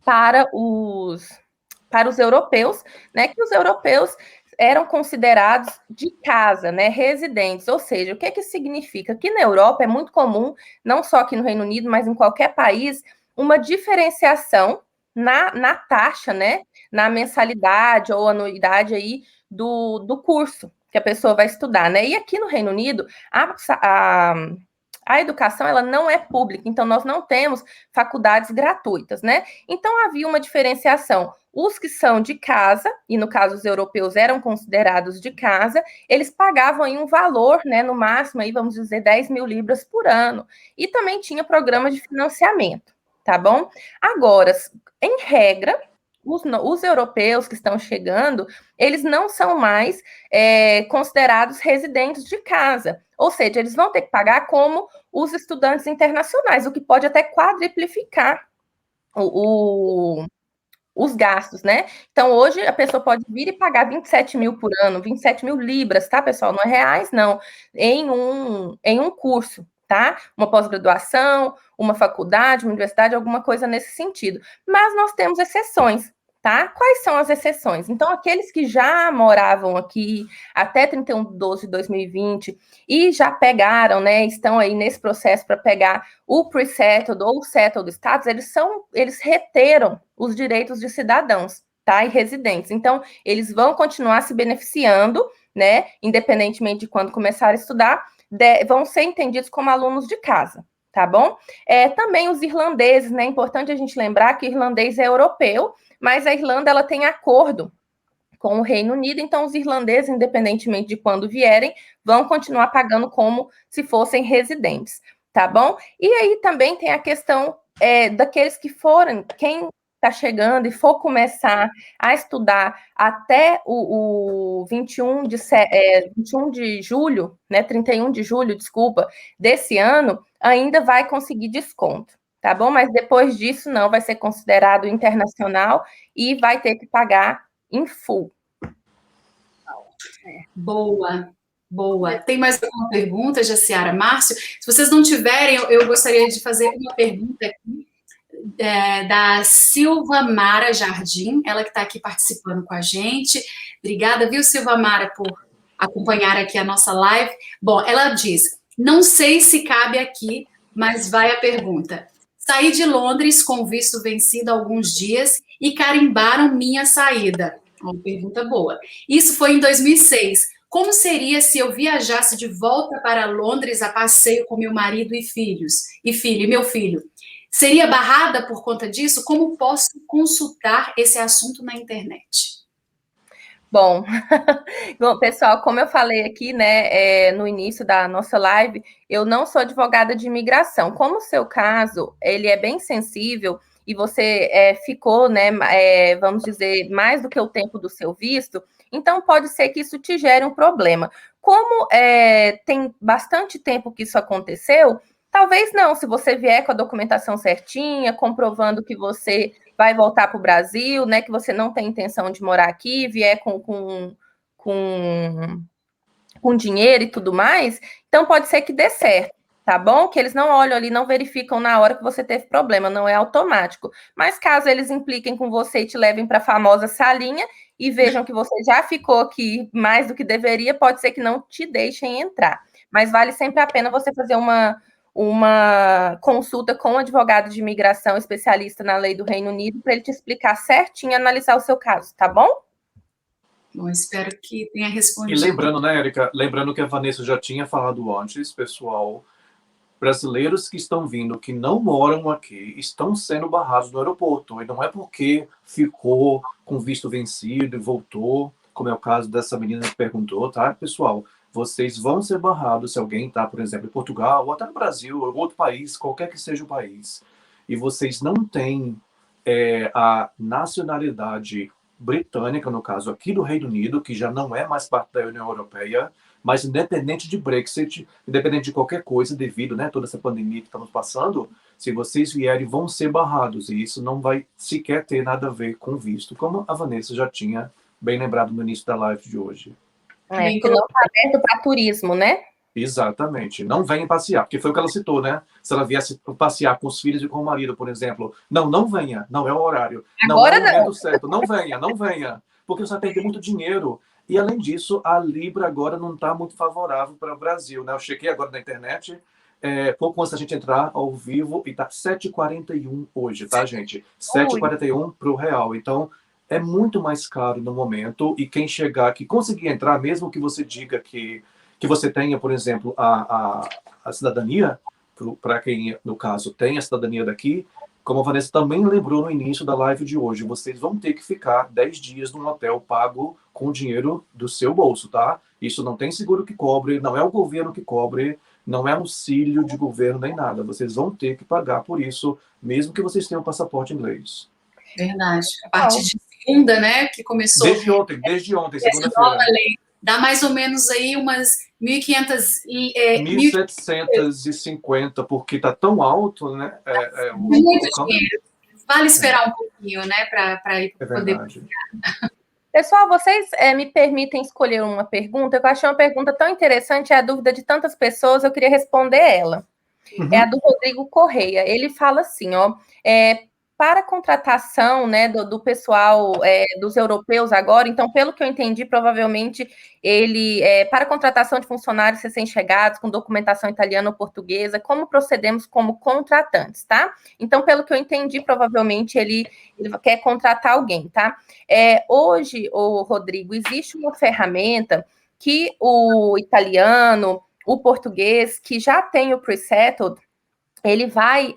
para os europeus, né? Que os europeus eram considerados de casa, né, residentes, ou seja, o que significa? Que na Europa é muito comum, não só aqui no Reino Unido, mas em qualquer país, uma diferenciação na taxa, né, na mensalidade ou anuidade aí do curso que a pessoa vai estudar, né, e aqui no Reino Unido, a educação, ela não é pública, então nós não temos faculdades gratuitas, né? Então havia uma diferenciação. Os que são de casa, e no caso os europeus eram considerados de casa, eles pagavam aí um valor, né, no máximo, aí, vamos dizer, 10 mil libras por ano. E também tinha programa de financiamento, tá bom? Agora, em regra, os europeus que estão chegando, eles não são mais considerados residentes de casa. Ou seja, eles vão ter que pagar como os estudantes internacionais, o que pode até quadriplicar os gastos, né? Então, hoje, a pessoa pode vir e pagar 27 mil por ano, 27 mil libras, tá, pessoal? Não é reais, não. Em um curso, tá? Uma pós-graduação, uma faculdade, uma universidade, alguma coisa nesse sentido. Mas nós temos exceções, tá? Quais são as exceções? Então, aqueles que já moravam aqui até 31/12/2020 e já pegaram, né, estão aí nesse processo para pegar o pre-settled ou o settled status, eles reteram os direitos de cidadãos, tá? E residentes. Então, eles vão continuar se beneficiando, né, independentemente de quando começar a estudar, vão ser entendidos como alunos de casa, tá bom? Também os irlandeses, né? É importante a gente lembrar que o irlandês é europeu, mas a Irlanda, ela tem acordo com o Reino Unido, então os irlandeses, independentemente de quando vierem, vão continuar pagando como se fossem residentes, tá bom? E aí também tem a questão daqueles que forem, quem está chegando e for começar a estudar até o 21 de julho, né, 31 de julho, desculpa, desse ano, ainda vai conseguir desconto, tá bom? Mas depois disso, não, vai ser considerado internacional e vai ter que pagar em full. Boa, boa. Tem mais alguma pergunta, Jaciara? Márcio, se vocês não tiverem, eu gostaria de fazer uma pergunta aqui da Silva Mara Jardim, ela que está aqui participando com a gente. Obrigada, viu, Silva Mara, por acompanhar aqui a nossa live. Bom, ela diz, não sei se cabe aqui mas vai a pergunta. Saí de Londres com visto vencido há alguns dias e carimbaram minha saída. Uma pergunta boa. Isso foi em 2006. Como seria se eu viajasse de volta para Londres a passeio com meu marido e meu filho? Seria barrada por conta disso? Como posso consultar esse assunto na internet? Bom, bom, pessoal, como eu falei aqui, né, no início da nossa live, eu não sou advogada de imigração. Como o seu caso, ele é bem sensível e você ficou, né, vamos dizer, mais do que o tempo do seu visto, então pode ser que isso te gere um problema. Como tem bastante tempo que isso aconteceu, talvez não, se você vier com a documentação certinha, comprovando que você vai voltar para o Brasil, né? Que você não tem intenção de morar aqui, vier com dinheiro e tudo mais, então pode ser que dê certo, tá bom? Que eles não olham ali, não verificam na hora que você teve problema, não é automático. Mas caso eles impliquem com você e te levem para a famosa salinha e vejam que você já ficou aqui mais do que deveria, pode ser que não te deixem entrar. Mas vale sempre a pena você fazer uma consulta com um advogado de imigração especialista na lei do Reino Unido para ele te explicar certinho e analisar o seu caso, tá bom? Bom, espero que tenha respondido. E lembrando, né, Érica, lembrando que a Vanessa já tinha falado antes, pessoal, brasileiros que estão vindo, que não moram aqui, estão sendo barrados no aeroporto. E não é porque ficou com visto vencido e voltou, como é o caso dessa menina que perguntou, tá, pessoal? Vocês vão ser barrados se alguém está, por exemplo, em Portugal, ou até no Brasil, ou outro país, qualquer que seja o país, e vocês não têm a nacionalidade britânica, no caso aqui do Reino Unido, que já não é mais parte da União Europeia, mas independente de Brexit, independente de qualquer coisa, devido, né, toda essa pandemia que estamos passando, se vocês vierem, vão ser barrados, e isso não vai sequer ter nada a ver com visto, como a Vanessa já tinha bem lembrado no início da live de hoje. Que não está aberto para turismo, né? Exatamente. Não venha passear, porque foi o que ela citou, né? Se ela viesse passear com os filhos e com o marido, por exemplo. Não venha. Não é o horário. Agora não é o momento certo. Não venha. Porque você vai perder muito dinheiro. E, além disso, a Libra agora não está muito favorável para o Brasil, né? Eu chequei agora na internet, pouco antes da gente entrar ao vivo, e está 7,41 hoje, tá, gente? 7,41 para o real. Então, é muito mais caro no momento, e quem chegar aqui, conseguir entrar, mesmo que você diga que você tenha, por exemplo, a cidadania, para quem, no caso, tem a cidadania daqui, como a Vanessa também lembrou no início da live de hoje, vocês vão ter que ficar 10 dias num hotel pago com dinheiro do seu bolso, tá? Isso não tem seguro que cobre, não é o governo que cobre, não é auxílio de governo nem nada. Vocês vão ter que pagar por isso, mesmo que vocês tenham passaporte inglês. Verdade. A partir de segunda, né, que começou... Desde ontem, segunda-feira. Dá mais ou menos aí umas 1.500... 1.750, porque está tão alto, né? Muito dinheiro. Vale esperar um pouquinho, né, para ir poder... Pessoal, vocês me permitem escolher uma pergunta? Eu achei uma pergunta tão interessante, é a dúvida de tantas pessoas, eu queria responder ela. Uhum. É a do Rodrigo Correia. Ele fala assim, ó... para a contratação, né, do pessoal, dos europeus agora, então, pelo que eu entendi, provavelmente ele, para a contratação de funcionários recém-chegados, com documentação italiana ou portuguesa, como procedemos como contratantes, tá? Então, pelo que eu entendi, provavelmente ele quer contratar alguém, tá? Hoje, Rodrigo, existe uma ferramenta que o italiano, o português, que já tem o pre-settled, ele vai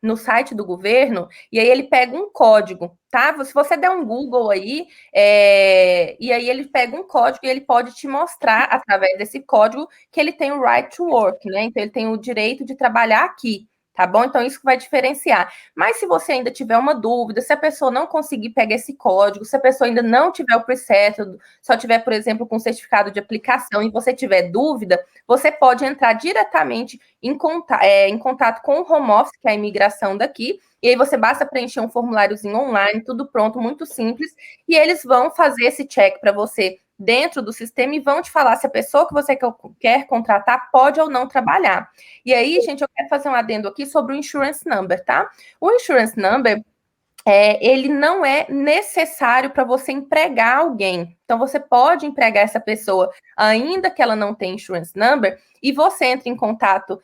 no site do governo e aí ele pega um código, tá? Se você der um Google aí, e aí ele pega um código e ele pode te mostrar, através desse código, que ele tem o right to work, né? Então, ele tem o direito de trabalhar aqui, tá bom? Então, isso que vai diferenciar. Mas se você ainda tiver uma dúvida, se a pessoa não conseguir pegar esse código, se a pessoa ainda não tiver o pre-settled, só tiver, por exemplo, com certificado de aplicação e você tiver dúvida, você pode entrar diretamente em contato com o home office, que é a imigração daqui, e aí você basta preencher um formuláriozinho online, tudo pronto, muito simples, e eles vão fazer esse check para você dentro do sistema e vão te falar se a pessoa que você quer contratar pode ou não trabalhar. E aí, gente, eu quero fazer um adendo aqui sobre o insurance number, tá? O insurance number ele não é necessário para você empregar alguém. Então, você pode empregar essa pessoa, ainda que ela não tenha insurance number, e você entra em contato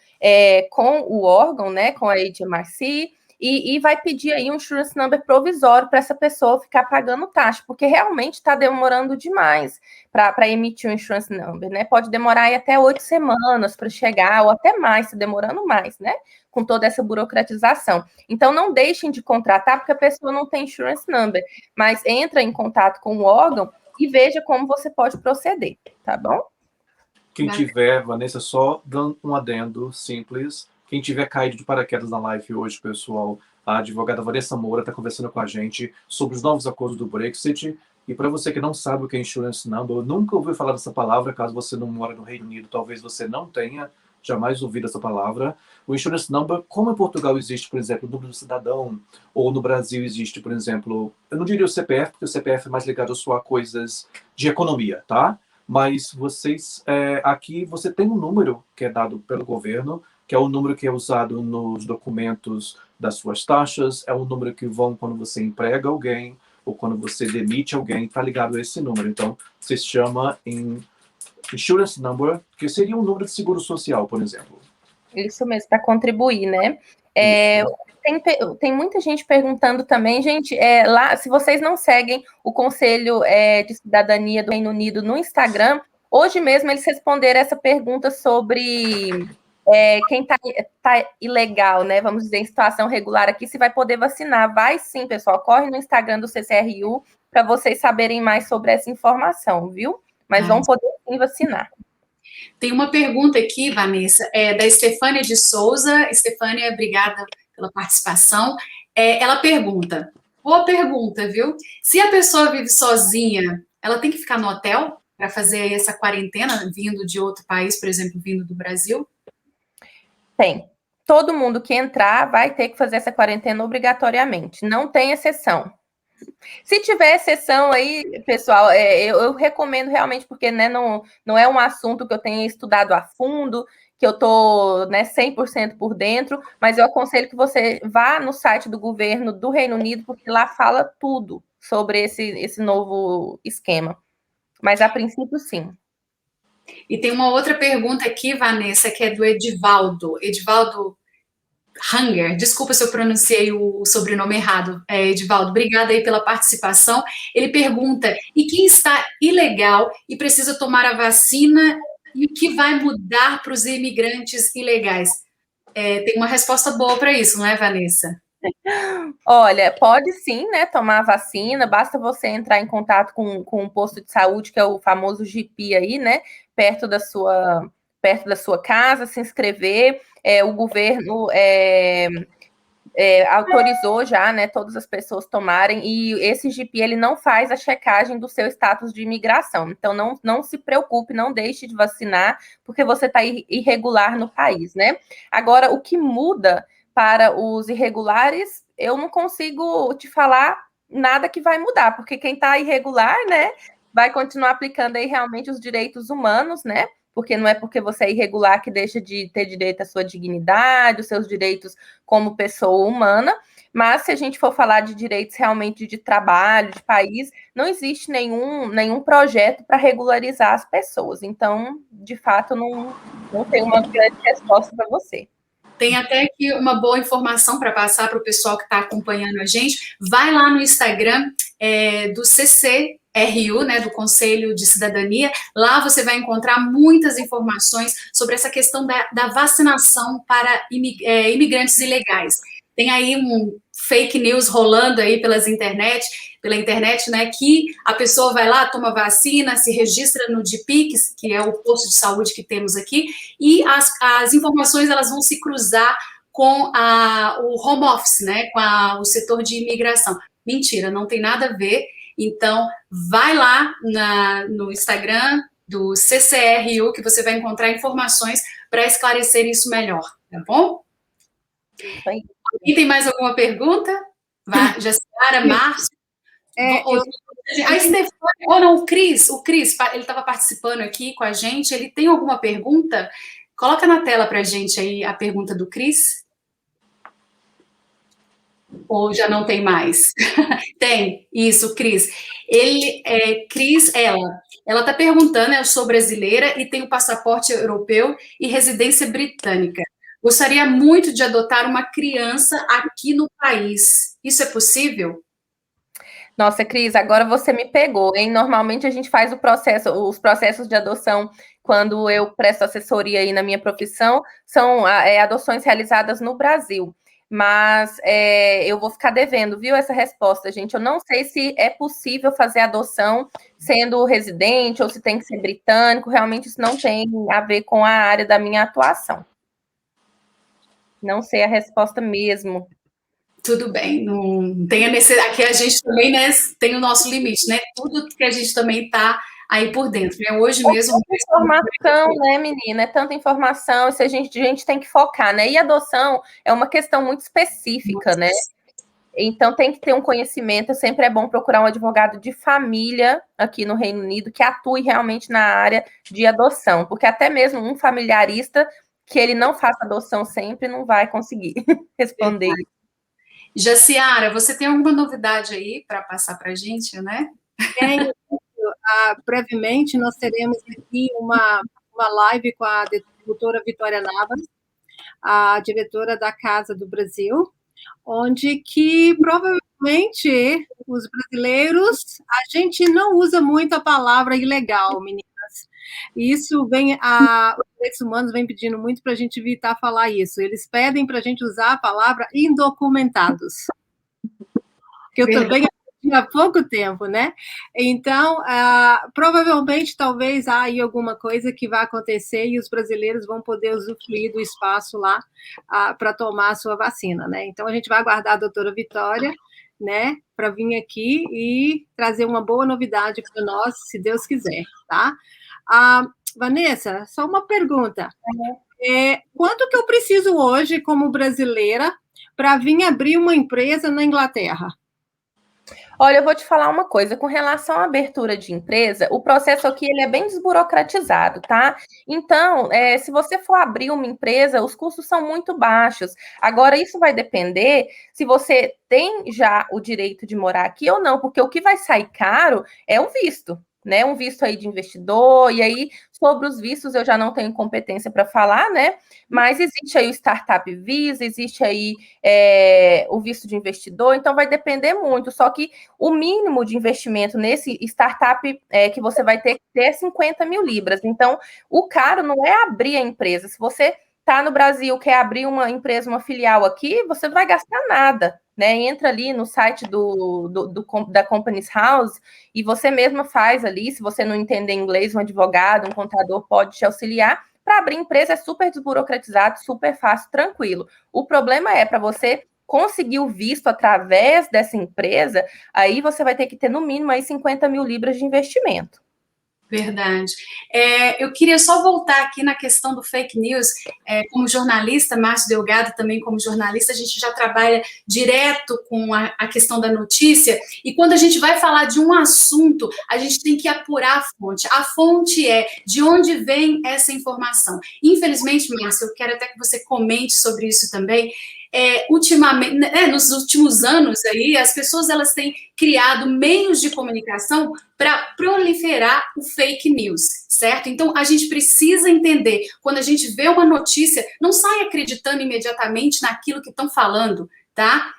com o órgão, né, com a HMRC, e vai pedir aí um insurance number provisório para essa pessoa ficar pagando taxa, porque realmente está demorando demais para emitir um insurance number, né? Pode demorar aí até 8 semanas para chegar, ou até mais, se demorando mais, né? Com toda essa burocratização. Então, não deixem de contratar, porque a pessoa não tem insurance number, mas entra em contato com o órgão e veja como você pode proceder, tá bom? Quem tiver, Vanessa, só dando um adendo simples. Quem tiver caído de paraquedas na live hoje, pessoal, a advogada Vanessa Moura está conversando com a gente sobre os novos acordos do Brexit. E para você que não sabe o que é insurance number, nunca ouviu falar dessa palavra, caso você não mora no Reino Unido, talvez você não tenha jamais ouvido essa palavra. O insurance number, como em Portugal existe, por exemplo, o número do cidadão, ou no Brasil existe, por exemplo, eu não diria o CPF, porque o CPF é mais ligado só a coisas de economia, tá? Mas vocês, aqui você tem um número que é dado pelo governo, que é o número que é usado nos documentos das suas taxas, é um número que vão quando você emprega alguém, ou quando você demite alguém, está ligado a esse número. Então, se chama em insurance number, que seria um número de seguro social, por exemplo. Isso mesmo, para contribuir, né? Tem muita gente perguntando também, gente, lá, se vocês não seguem o Conselho de Cidadania do Reino Unido no Instagram, hoje mesmo eles responderam essa pergunta sobre quem tá ilegal, né? Vamos dizer, em situação regular aqui, se vai poder vacinar. Vai sim, pessoal, corre no Instagram do CCRU para vocês saberem mais sobre essa informação, viu? Mas vão poder sim vacinar. Tem uma pergunta aqui, Vanessa, da Estefânia de Souza. Estefânia, obrigada pela participação. Ela pergunta, boa pergunta, viu? Se a pessoa vive sozinha, ela tem que ficar no hotel para fazer essa quarentena, vindo de outro país, por exemplo, vindo do Brasil? Tem. Todo mundo que entrar vai ter que fazer essa quarentena obrigatoriamente. Não tem exceção. Se tiver exceção aí, pessoal, eu recomendo realmente, porque né, não é um assunto que eu tenha estudado a fundo, que eu estou 100% por dentro, mas eu aconselho que você vá no site do governo do Reino Unido, porque lá fala tudo sobre esse novo esquema. Mas, a princípio, sim. E tem uma outra pergunta aqui, Vanessa, que é do Edivaldo. Edivaldo Hanger, desculpa se eu pronunciei o sobrenome errado, Edivaldo, obrigada aí pela participação. Ele pergunta, e quem está ilegal e precisa tomar a vacina, e o que vai mudar para os imigrantes ilegais? Tem uma resposta boa para isso, não é, Vanessa? Olha, pode sim, né, tomar a vacina, basta você entrar em contato com um posto de saúde, que é o famoso GP aí, né, perto da sua casa, se inscrever. O governo autorizou já, né, todas as pessoas tomarem, e esse GP, ele não faz a checagem do seu status de imigração, então não se preocupe, não deixe de vacinar, porque você está irregular no país, né? Agora, o que muda para os irregulares, eu não consigo te falar nada que vai mudar, porque quem está irregular, né, vai continuar aplicando aí realmente os direitos humanos, né? Porque não é porque você é irregular que deixa de ter direito à sua dignidade, os seus direitos como pessoa humana, mas se a gente for falar de direitos realmente de trabalho, de país, não existe nenhum projeto para regularizar as pessoas. Então, de fato, não tem uma grande resposta para você. Tem até aqui uma boa informação para passar para o pessoal que está acompanhando a gente. Vai lá no Instagram do CCRU, né, do Conselho de Cidadania. Lá você vai encontrar muitas informações sobre essa questão da vacinação para imigrantes ilegais. Tem aí um fake news rolando aí pela internet, né, que a pessoa vai lá, toma vacina, se registra no DPIC, que é o posto de saúde que temos aqui, e as informações elas vão se cruzar com o home office, né, com o setor de imigração. Mentira, não tem nada a ver. Então, vai lá no Instagram do CCRU, que você vai encontrar informações para esclarecer isso melhor, tá bom? E tem mais alguma pergunta? Jaciara, Márcio? A Stefania, ou não, o Cris, ele estava participando aqui com a gente, ele tem alguma pergunta? Coloca na tela para a gente aí a pergunta do Cris. Ou já não tem mais? Tem, isso, Cris. Ela está perguntando, eu sou brasileira e tenho passaporte europeu e residência britânica. Gostaria muito de adotar uma criança aqui no país. Isso é possível? Nossa, Cris, agora você me pegou, hein? Normalmente a gente faz os processos de adoção quando eu presto assessoria aí na minha profissão, são adoções realizadas no Brasil. Mas eu vou ficar devendo, viu, essa resposta, gente. Eu não sei se é possível fazer adoção sendo residente ou se tem que ser britânico. Realmente isso não tem a ver com a área da minha atuação. Não sei a resposta mesmo. Tudo bem, não tem a necessidade. Aqui a gente também, né, tem o nosso limite, né? Tudo que a gente também está aí por dentro, né? Hoje mesmo. Tanta informação, né, menina? É tanta informação, isso a gente tem que focar, né? E adoção é uma questão muito específica, né? Então tem que ter um conhecimento. Sempre é bom procurar um advogado de família aqui no Reino Unido que atue realmente na área de adoção, porque até mesmo um familiarista que ele não faça adoção sempre não vai conseguir responder. Jaciara, você tem alguma novidade aí para passar para a gente, né? Tem. Brevemente, nós teremos aqui uma live com a doutora Vitória Navas, a diretora da Casa do Brasil, onde que provavelmente os brasileiros, a gente não usa muito a palavra ilegal, meninas. Isso vem, os direitos humanos vêm pedindo muito para a gente evitar falar isso. Eles pedem para a gente usar a palavra indocumentados. Que eu também há pouco tempo, né? Então, provavelmente, talvez há aí alguma coisa que vai acontecer e os brasileiros vão poder usufruir do espaço lá para tomar a sua vacina, né? Então, a gente vai aguardar a doutora Vitória, né, para vir aqui e trazer uma boa novidade para nós, se Deus quiser, tá? Vanessa, só uma pergunta. Quanto que eu preciso hoje, como brasileira, para vir abrir uma empresa na Inglaterra? Olha, eu vou te falar uma coisa, com relação à abertura de empresa, o processo aqui ele é bem desburocratizado, tá? Então, se você for abrir uma empresa, os custos são muito baixos. Agora, isso vai depender se você tem já o direito de morar aqui ou não, porque o que vai sair caro é o visto, né? Um visto aí de investidor, e aí, sobre os vistos, eu já não tenho competência para falar, né? Mas existe aí o Startup Visa, existe aí o visto de investidor, então vai depender muito. Só que o mínimo de investimento nesse startup que você vai ter que ter é 50 mil libras. Então, o caro não é abrir a empresa. Se você está no Brasil, quer abrir uma empresa, uma filial aqui, você não vai gastar nada, né? Entra ali no site da Companies House e você mesma faz ali. Se você não entender inglês, um advogado, um contador pode te auxiliar. Para abrir empresa é super desburocratizado, super fácil, tranquilo. O problema é para você conseguir o visto através dessa empresa, aí você vai ter que ter no mínimo aí 50 mil libras de investimento. Verdade. Eu queria só voltar aqui na questão do fake news. Como jornalista, Márcio Delgado também como jornalista, a gente já trabalha direto com a questão da notícia, e quando a gente vai falar de um assunto, a gente tem que apurar a fonte. A fonte é de onde vem essa informação. Infelizmente, Márcio, eu quero até que você comente sobre isso também. Ultimamente, nos últimos anos aí, as pessoas elas têm criado meios de comunicação para proliferar o fake news, certo? Então, a gente precisa entender, quando a gente vê uma notícia, não sai acreditando imediatamente naquilo que estão falando, tá?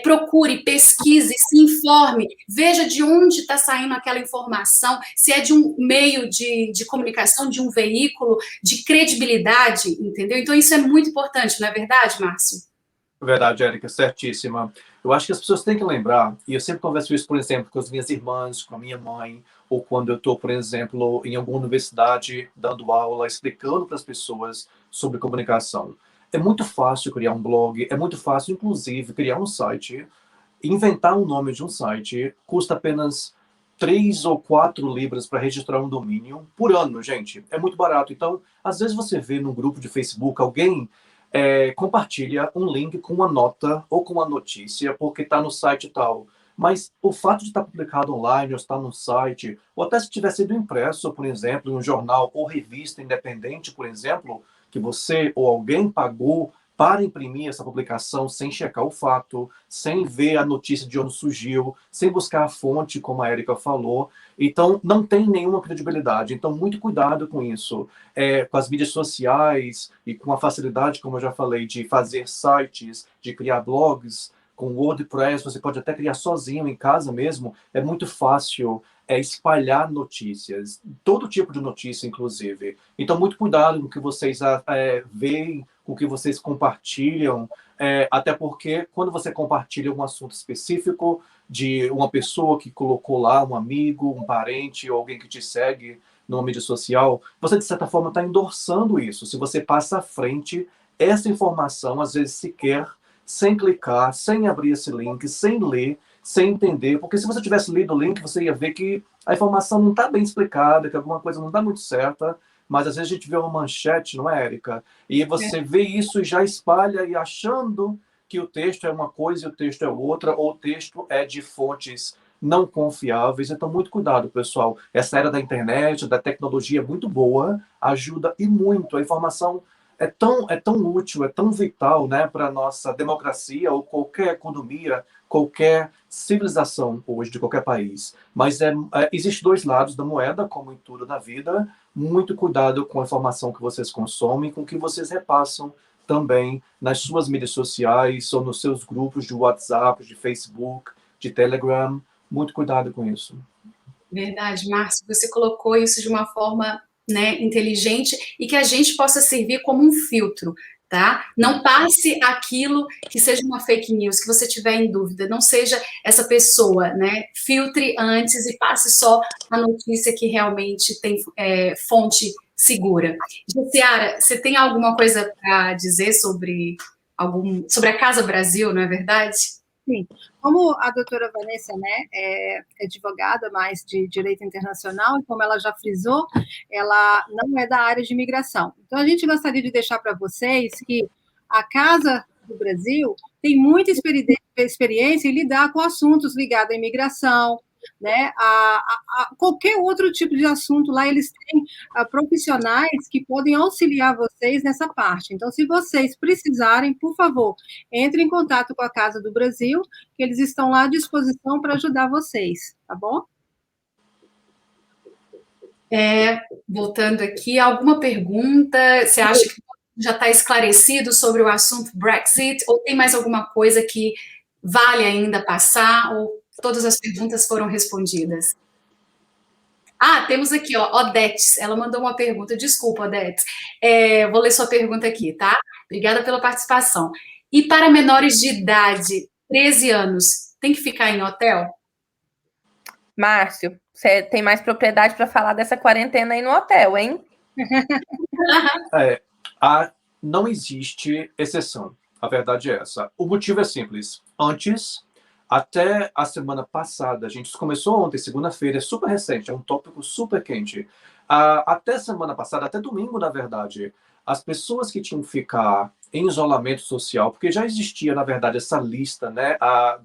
Procure, pesquise, se informe, veja de onde está saindo aquela informação, se é de um meio de comunicação, de um veículo, de credibilidade, entendeu? Então, isso é muito importante, não é verdade, Márcio? Verdade, Érica, certíssima. Eu acho que as pessoas têm que lembrar, e eu sempre converso isso, por exemplo, com as minhas irmãs, com a minha mãe, ou quando eu estou, por exemplo, em alguma universidade, dando aula, explicando para as pessoas sobre comunicação. É muito fácil criar um blog, é muito fácil, inclusive, criar um site, inventar um nome de um site, custa apenas 3 ou 4 libras para registrar um domínio por ano, gente. É muito barato. Então, às vezes você vê num grupo de Facebook alguém compartilha um link com uma nota ou com uma notícia porque está no site tal. Mas o fato de estar publicado online ou estar no site, ou até se tiver sido impresso, por exemplo, em um jornal ou revista independente, por exemplo, que você ou alguém pagou para imprimir essa publicação sem checar o fato, sem ver a notícia de onde surgiu, sem buscar a fonte, como a Érica falou. Então, não tem nenhuma credibilidade. Então, muito cuidado com isso. Com as mídias sociais e com a facilidade, como eu já falei, de fazer sites, de criar blogs, com WordPress, você pode até criar sozinho em casa mesmo. É muito fácil espalhar notícias, todo tipo de notícia, inclusive. Então, muito cuidado com o que vocês veem, com o que vocês compartilham, até porque quando você compartilha um assunto específico de uma pessoa que colocou lá, um amigo, um parente, ou alguém que te segue numa mídia social, você, de certa forma, está endossando isso. Se você passa à frente essa informação, às vezes sequer, sem clicar, sem abrir esse link, sem ler, sem entender, porque se você tivesse lido o link, você ia ver que a informação não está bem explicada, que alguma coisa não está muito certa, mas às vezes a gente vê uma manchete, não é, Érica? E você vê isso e já espalha, e achando que o texto é uma coisa e o texto é outra, ou o texto é de fontes não confiáveis. Então, muito cuidado, pessoal. Essa era da internet, da tecnologia é muito boa, ajuda e muito. A informação é tão útil, é tão vital, né, para a nossa democracia ou qualquer economia, qualquer civilização hoje de qualquer país. Mas existe dois lados da moeda, como em tudo na vida. Muito cuidado com a informação que vocês consomem, com o que vocês repassam também nas suas mídias sociais ou nos seus grupos de WhatsApp, de Facebook, de Telegram. Muito cuidado com isso. Verdade, Márcio, você colocou isso de uma forma, né, inteligente e que a gente possa servir como um filtro, tá? Não passe aquilo que seja uma fake news, que você tiver em dúvida, não seja essa pessoa, né? Filtre antes e passe só a notícia que realmente tem fonte segura. Josiara, você tem alguma coisa para dizer sobre a Casa Brasil, não é verdade? Sim, como a doutora Vanessa, né, é advogada mais de direito internacional, e como ela já frisou, ela não é da área de imigração. Então, a gente gostaria de deixar para vocês que a Casa do Brasil tem muita experiência em lidar com assuntos ligados à imigração, né, a qualquer outro tipo de assunto lá, eles têm profissionais que podem auxiliar vocês nessa parte. Então, se vocês precisarem, por favor, entre em contato com a Casa do Brasil, que eles estão lá à disposição para ajudar vocês, tá bom? Voltando aqui, alguma pergunta? Você acha que já está esclarecido sobre o assunto Brexit, ou tem mais alguma coisa que vale ainda passar, ou todas as perguntas foram respondidas? Temos aqui, Odete, ela mandou uma pergunta. Desculpa, Odete. Vou ler sua pergunta aqui, tá? Obrigada pela participação. E para menores de idade, 13 anos, tem que ficar em hotel? Márcio, você tem mais propriedade para falar dessa quarentena aí no hotel, hein? Não existe exceção. A verdade é essa. O motivo é simples. Antes, até a semana passada, a gente começou ontem, segunda-feira, é super recente, é um tópico super quente. Até semana passada, até domingo, na verdade, as pessoas que tinham que ficar em isolamento social, porque já existia, na verdade, essa lista, né, a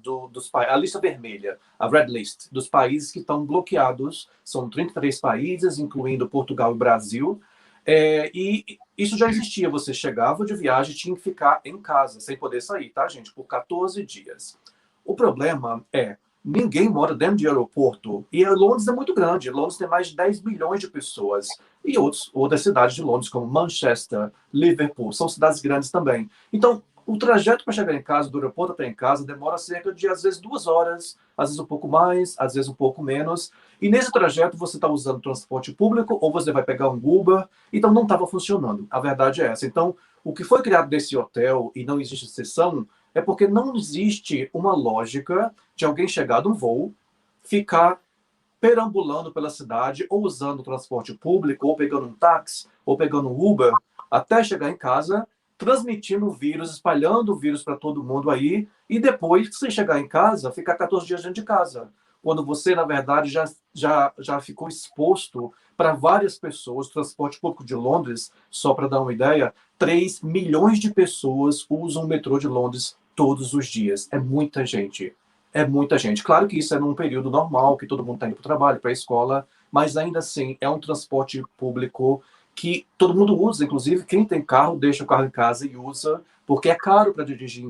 lista vermelha, a Red List, dos países que estão bloqueados, são 33 países, incluindo Portugal e Brasil, e isso já existia, você chegava de viagem e tinha que ficar em casa, sem poder sair, tá, gente, por 14 dias. O problema é, ninguém mora dentro de aeroporto, e Londres é muito grande, Londres tem mais de 10 milhões de pessoas, e outras cidades de Londres, como Manchester, Liverpool, são cidades grandes também. Então, o trajeto para chegar em casa, do aeroporto até em casa, demora cerca de, às vezes, 2 horas, às vezes um pouco mais, às vezes um pouco menos, e nesse trajeto você está usando transporte público, ou você vai pegar um Uber, então não estava funcionando, a verdade é essa. Então, o que foi criado desse hotel, e não existe exceção, é porque não existe uma lógica de alguém chegar num voo, ficar perambulando pela cidade, ou usando o transporte público, ou pegando um táxi, ou pegando um Uber, até chegar em casa, transmitindo o vírus, espalhando o vírus para todo mundo aí, e depois, se chegar em casa, ficar 14 dias dentro de casa. Quando você, na verdade, já ficou exposto para várias pessoas. O transporte público de Londres, só para dar uma ideia, 3 milhões de pessoas usam o metrô de Londres todos os dias. É muita gente. É muita gente. Claro que isso é num período normal, que todo mundo está indo para o trabalho, para a escola, mas ainda assim é um transporte público que todo mundo usa, inclusive quem tem carro, deixa o carro em casa e usa, porque é caro para dirigir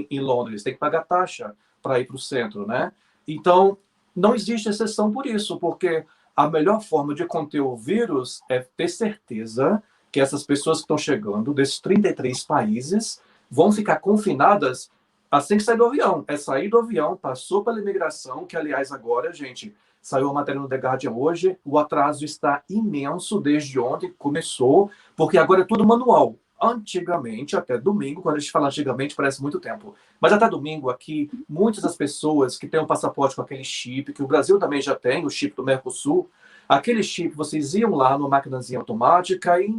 em Londres, tem que pagar taxa para ir para o centro, né? Então, não existe exceção por isso, porque a melhor forma de conter o vírus é ter certeza que essas pessoas que estão chegando desses 33 países vão ficar confinadas assim que sair do avião. É sair do avião, passou pela imigração, que, aliás, agora, gente, saiu a matéria no The Guardian hoje, o atraso está imenso desde ontem que começou, porque agora é tudo manual. Antigamente, até domingo, quando a gente fala antigamente, parece muito tempo, mas até domingo aqui, muitas das pessoas que têm um passaporte com aquele chip, que o Brasil também já tem, o chip do Mercosul, aquele chip, vocês iam lá numa maquinazinha automática e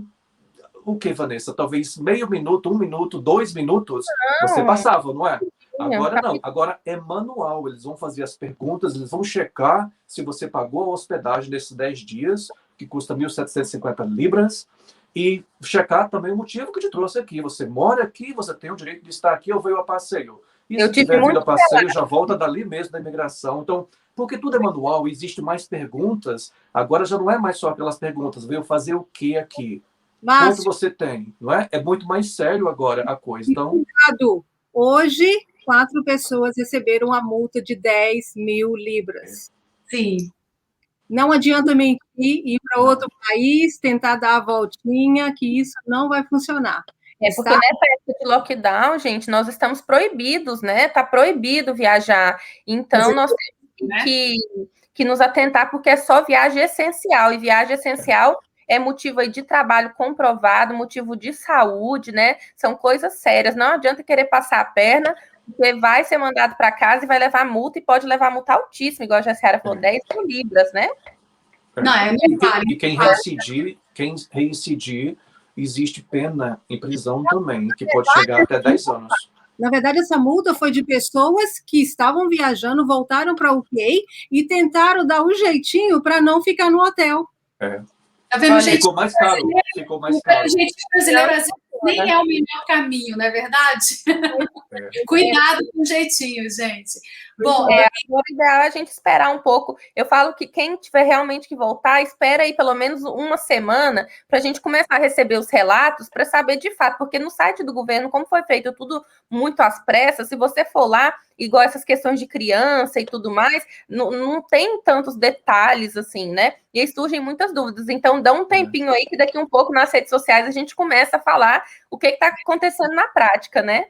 o que, Vanessa? Talvez meio minuto, 1 minuto, 2 minutos, você passava, não é? Agora não, agora é manual. Eles vão fazer as perguntas, eles vão checar se você pagou a hospedagem desses 10 dias, que custa 1.750 libras, e checar também o motivo que te trouxe aqui. Você mora aqui, você tem o direito de estar aqui ou veio a passeio. E se tiver vindo a passeio, já volta dali mesmo da imigração. Então, porque tudo é manual, existe mais perguntas, agora já não é mais só aquelas perguntas, veio fazer o que aqui? Quanto você tem, não é? É muito mais sério agora a coisa. Então, hoje, 4 pessoas receberam a multa de 10 mil libras. Sim. Não adianta mentir, ir para outro país, tentar dar a voltinha, que isso não vai funcionar. Porque nessa época de lockdown, gente, nós estamos proibidos, né? Está proibido viajar. Então, nós temos que nos atentar, porque é só viagem essencial. E viagem essencial é motivo aí de trabalho comprovado, motivo de saúde, né? São coisas sérias. Não adianta querer passar a perna, porque vai ser mandado para casa e vai levar multa, e pode levar multa altíssima, igual a Jaciara falou, 10 mil libras, né? Não, é muito vale. E quem reincidir, existe pena em prisão também, que pode chegar até 10 anos. Na verdade, essa multa foi de pessoas que estavam viajando, voltaram para o UK e tentaram dar um jeitinho para não ficar no hotel. Tá vendo, gente? Ficou mais caro. Ficou mais caro. O jeitinho brasileiro às vezes nem é o melhor caminho, não é verdade? Cuidado com o jeitinho, gente. Bom, o ideal é a gente esperar um pouco. Eu falo que quem tiver realmente que voltar, espera aí pelo menos uma semana para a gente começar a receber os relatos para saber de fato, porque no site do governo, como foi feito tudo muito às pressas, se você for lá, igual essas questões de criança e tudo mais, não tem tantos detalhes assim, né? E aí surgem muitas dúvidas. Então, dá um tempinho aí que daqui um pouco nas redes sociais a gente começa a falar o que está acontecendo na prática, né?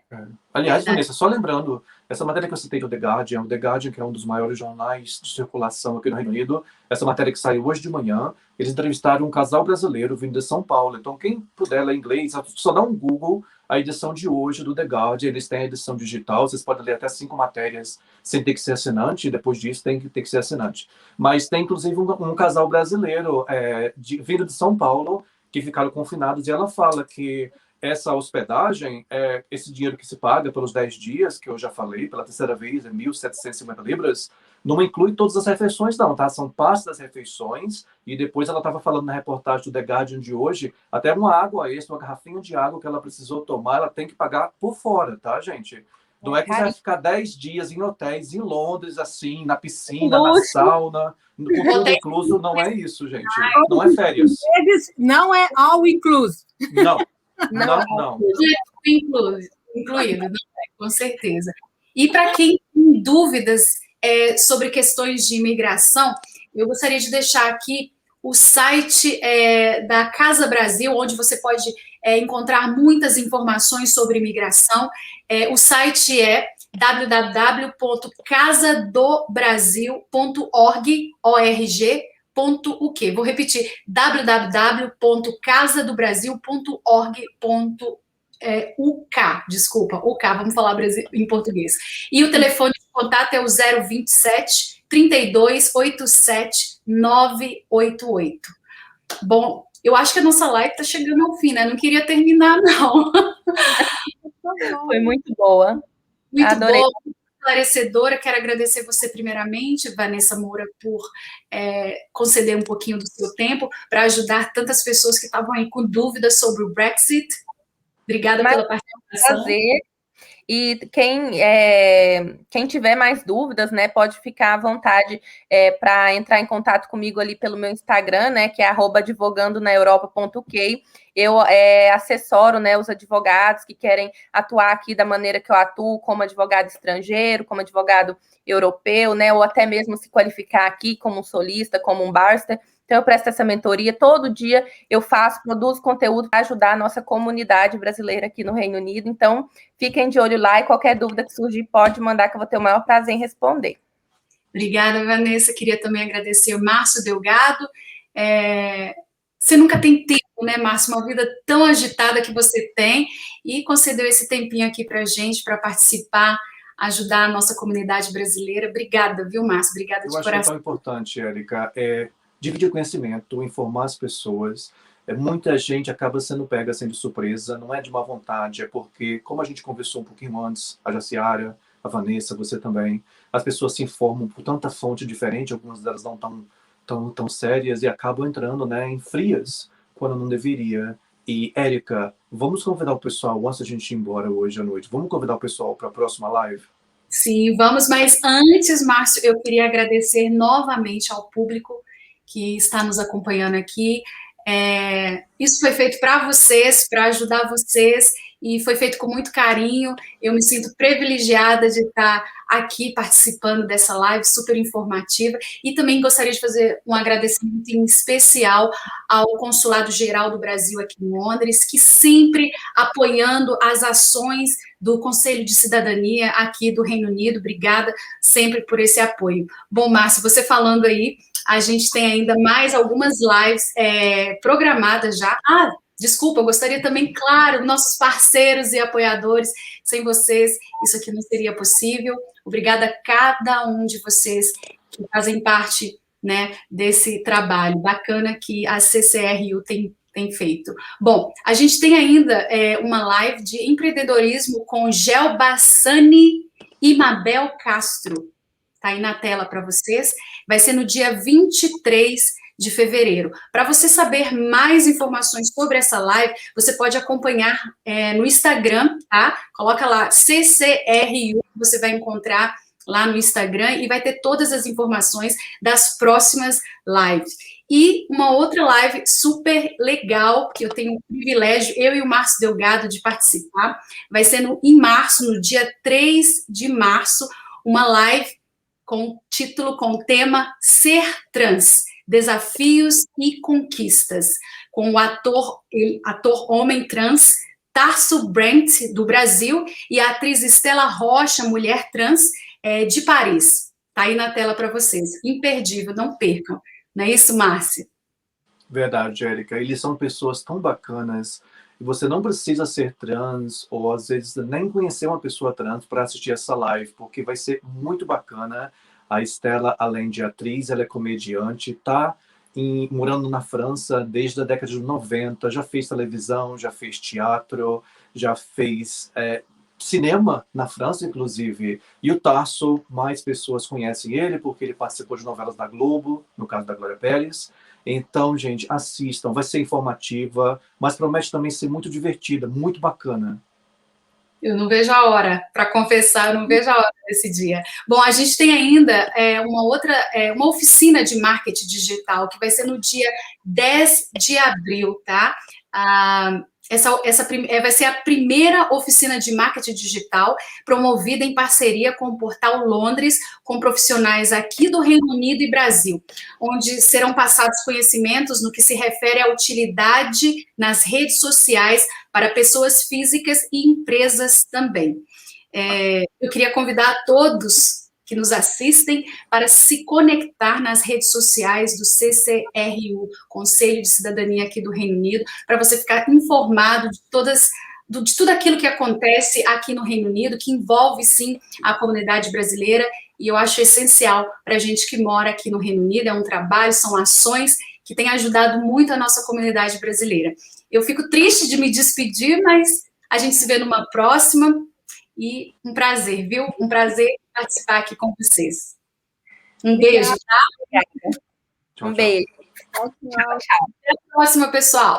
Aliás, Vanessa, só lembrando, essa matéria que eu citei do The Guardian, o The Guardian, que é um dos maiores jornais de circulação aqui no Reino Unido, essa matéria que saiu hoje de manhã, eles entrevistaram um casal brasileiro vindo de São Paulo. Então, quem puder ler inglês, só dá um Google, a edição de hoje do The Guardian, eles têm a edição digital, vocês podem ler até 5 matérias sem ter que ser assinante, e depois disso tem que ser assinante. Mas tem, inclusive, um casal brasileiro vindo de São Paulo, que ficaram confinados, e ela fala que essa hospedagem, esse dinheiro que se paga pelos 10 dias, que eu já falei, pela terceira vez, é 1.750 libras, não inclui todas as refeições, não, tá? São parte das refeições, e depois ela estava falando na reportagem do The Guardian de hoje, até uma água extra, uma garrafinha de água que ela precisou tomar, ela tem que pagar por fora, tá, gente? Não é que você vai ficar 10 dias em hotéis em Londres, assim, na piscina, na sauna, com tudo incluso, não é isso, gente. Não é férias. Não é all inclusive. Não. Incluído, não é, com certeza. E para quem tem dúvidas sobre questões de imigração, eu gostaria de deixar aqui o site da Casa Brasil, onde você pode encontrar muitas informações sobre imigração. O site é www.casadobrasil.org. Vou repetir, www.casadobrasil.org.uk, vamos falar em português. E o telefone de contato é o 027 3287 988. Bom, eu acho que a nossa live está chegando ao fim, né? Não queria terminar, não. Foi muito boa. Muito Adorei. boa, esclarecedora. Quero agradecer você primeiramente, Vanessa Moura, por conceder um pouquinho do seu tempo para ajudar tantas pessoas que estavam aí com dúvidas sobre o Brexit. Obrigada pela participação. Prazer. E quem tiver mais dúvidas, né, pode ficar à vontade para entrar em contato comigo ali pelo meu Instagram, né, que é @advogandonaeuropa.uk. Eu assessoro, né, os advogados que querem atuar aqui da maneira que eu atuo, como advogado estrangeiro, como advogado europeu, né, ou até mesmo se qualificar aqui como um solista, como um barrister. Então, eu presto essa mentoria todo dia, eu produzo conteúdo para ajudar a nossa comunidade brasileira aqui no Reino Unido. Então, fiquem de olho lá e qualquer dúvida que surgir, pode mandar, que eu vou ter o maior prazer em responder. Obrigada, Vanessa. Queria também agradecer o Márcio Delgado. Você nunca tem tempo, né, Márcio? Uma vida tão agitada que você tem, e concedeu esse tempinho aqui para a gente, para participar, ajudar a nossa comunidade brasileira. Obrigada, viu, Márcio? Obrigada de coração. Eu acho que é tão importante, Érica, dividir conhecimento, informar as pessoas. Muita gente acaba sendo pega assim de surpresa, não é de má vontade, é porque, como a gente conversou um pouquinho antes, a Jaciara, a Vanessa, você também, as pessoas se informam por tanta fonte diferente, algumas delas não tão sérias e acabam entrando, né, em frias, quando não deveria. E, Érica, vamos convidar o pessoal, antes da gente ir embora hoje à noite, vamos convidar o pessoal para a próxima live? Sim, vamos, mas antes, Márcio, eu queria agradecer novamente ao público que está nos acompanhando aqui. Isso foi feito para vocês, para ajudar vocês, e foi feito com muito carinho. Eu me sinto privilegiada de estar aqui participando dessa live super informativa, e também gostaria de fazer um agradecimento em especial ao Consulado Geral do Brasil aqui em Londres, que sempre apoiando as ações do Conselho de Cidadania aqui do Reino Unido. Obrigada sempre por esse apoio. Bom, Márcio, você falando aí, a gente tem ainda mais algumas lives programadas já. Desculpa, eu gostaria também, claro, nossos parceiros e apoiadores. Sem vocês, isso aqui não seria possível. Obrigada a cada um de vocês que fazem parte, né, desse trabalho bacana que a CCRU tem feito. Bom, a gente tem ainda uma live de empreendedorismo com Gel Bassani e Mabel Castro. Está aí na tela para vocês. Vai ser no dia 23 de fevereiro. Para você saber mais informações sobre essa live, você pode acompanhar no Instagram, tá? Coloca lá CCRU, você vai encontrar lá no Instagram e vai ter todas as informações das próximas lives. E uma outra live super legal, que eu tenho o privilégio, eu e o Márcio Delgado, de participar, vai ser em março, no dia 3 de março, uma live com o tema Ser Trans, Desafios e Conquistas, com o ator homem trans, Tarso Brent, do Brasil, e a atriz Estela Rocha, mulher trans, de Paris. Está aí na tela para vocês. Imperdível, não percam. Não é isso, Márcio? Verdade, Érica. Eles são pessoas tão bacanas. E você não precisa ser trans, ou às vezes nem conhecer uma pessoa trans para assistir essa live, porque vai ser muito bacana. A Estela, além de atriz, ela é comediante, está morando na França desde a década de 90, já fez televisão, já fez teatro, já fez cinema na França, inclusive. E o Tarso, mais pessoas conhecem ele, porque ele participou de novelas da Globo, no caso da Glória Pérez. Então, gente, assistam, vai ser informativa, mas promete também ser muito divertida, muito bacana. Eu não vejo a hora, para confessar, eu não vejo a hora desse dia. Bom, a gente tem ainda uma oficina de marketing digital, que vai ser no dia 10 de abril, tá? Vai ser a primeira oficina de marketing digital promovida em parceria com o Portal Londres, com profissionais aqui do Reino Unido e Brasil, onde serão passados conhecimentos no que se refere à utilidade nas redes sociais para pessoas físicas e empresas também. Eu queria convidar a todos que nos assistem para se conectar nas redes sociais do CCRU, Conselho de Cidadania aqui do Reino Unido, para você ficar informado de tudo aquilo que acontece aqui no Reino Unido, que envolve, sim, a comunidade brasileira, e eu acho essencial para a gente que mora aqui no Reino Unido. É um trabalho, são ações que têm ajudado muito a nossa comunidade brasileira. Eu fico triste de me despedir, mas a gente se vê numa próxima, e um prazer, viu? Um prazer participar aqui com vocês. Um beijo, tá? Um beijo. Tchau. Até a próxima, pessoal.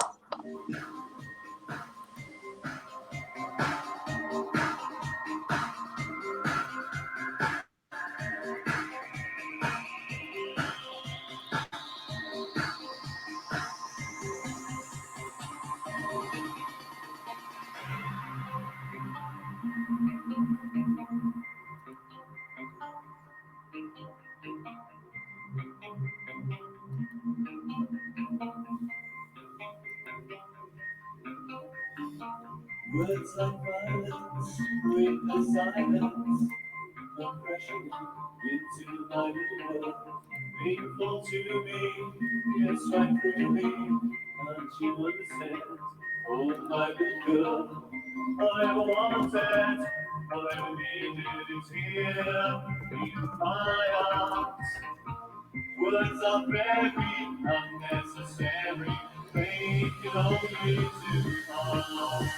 Words like violence, break the silence, the pressure into my little world. Painful to me, yes, right through me. Can't you understand? Oh, my little girl, I wanted, all I needed is here in my arms. Words are very unnecessary, make it only too hard.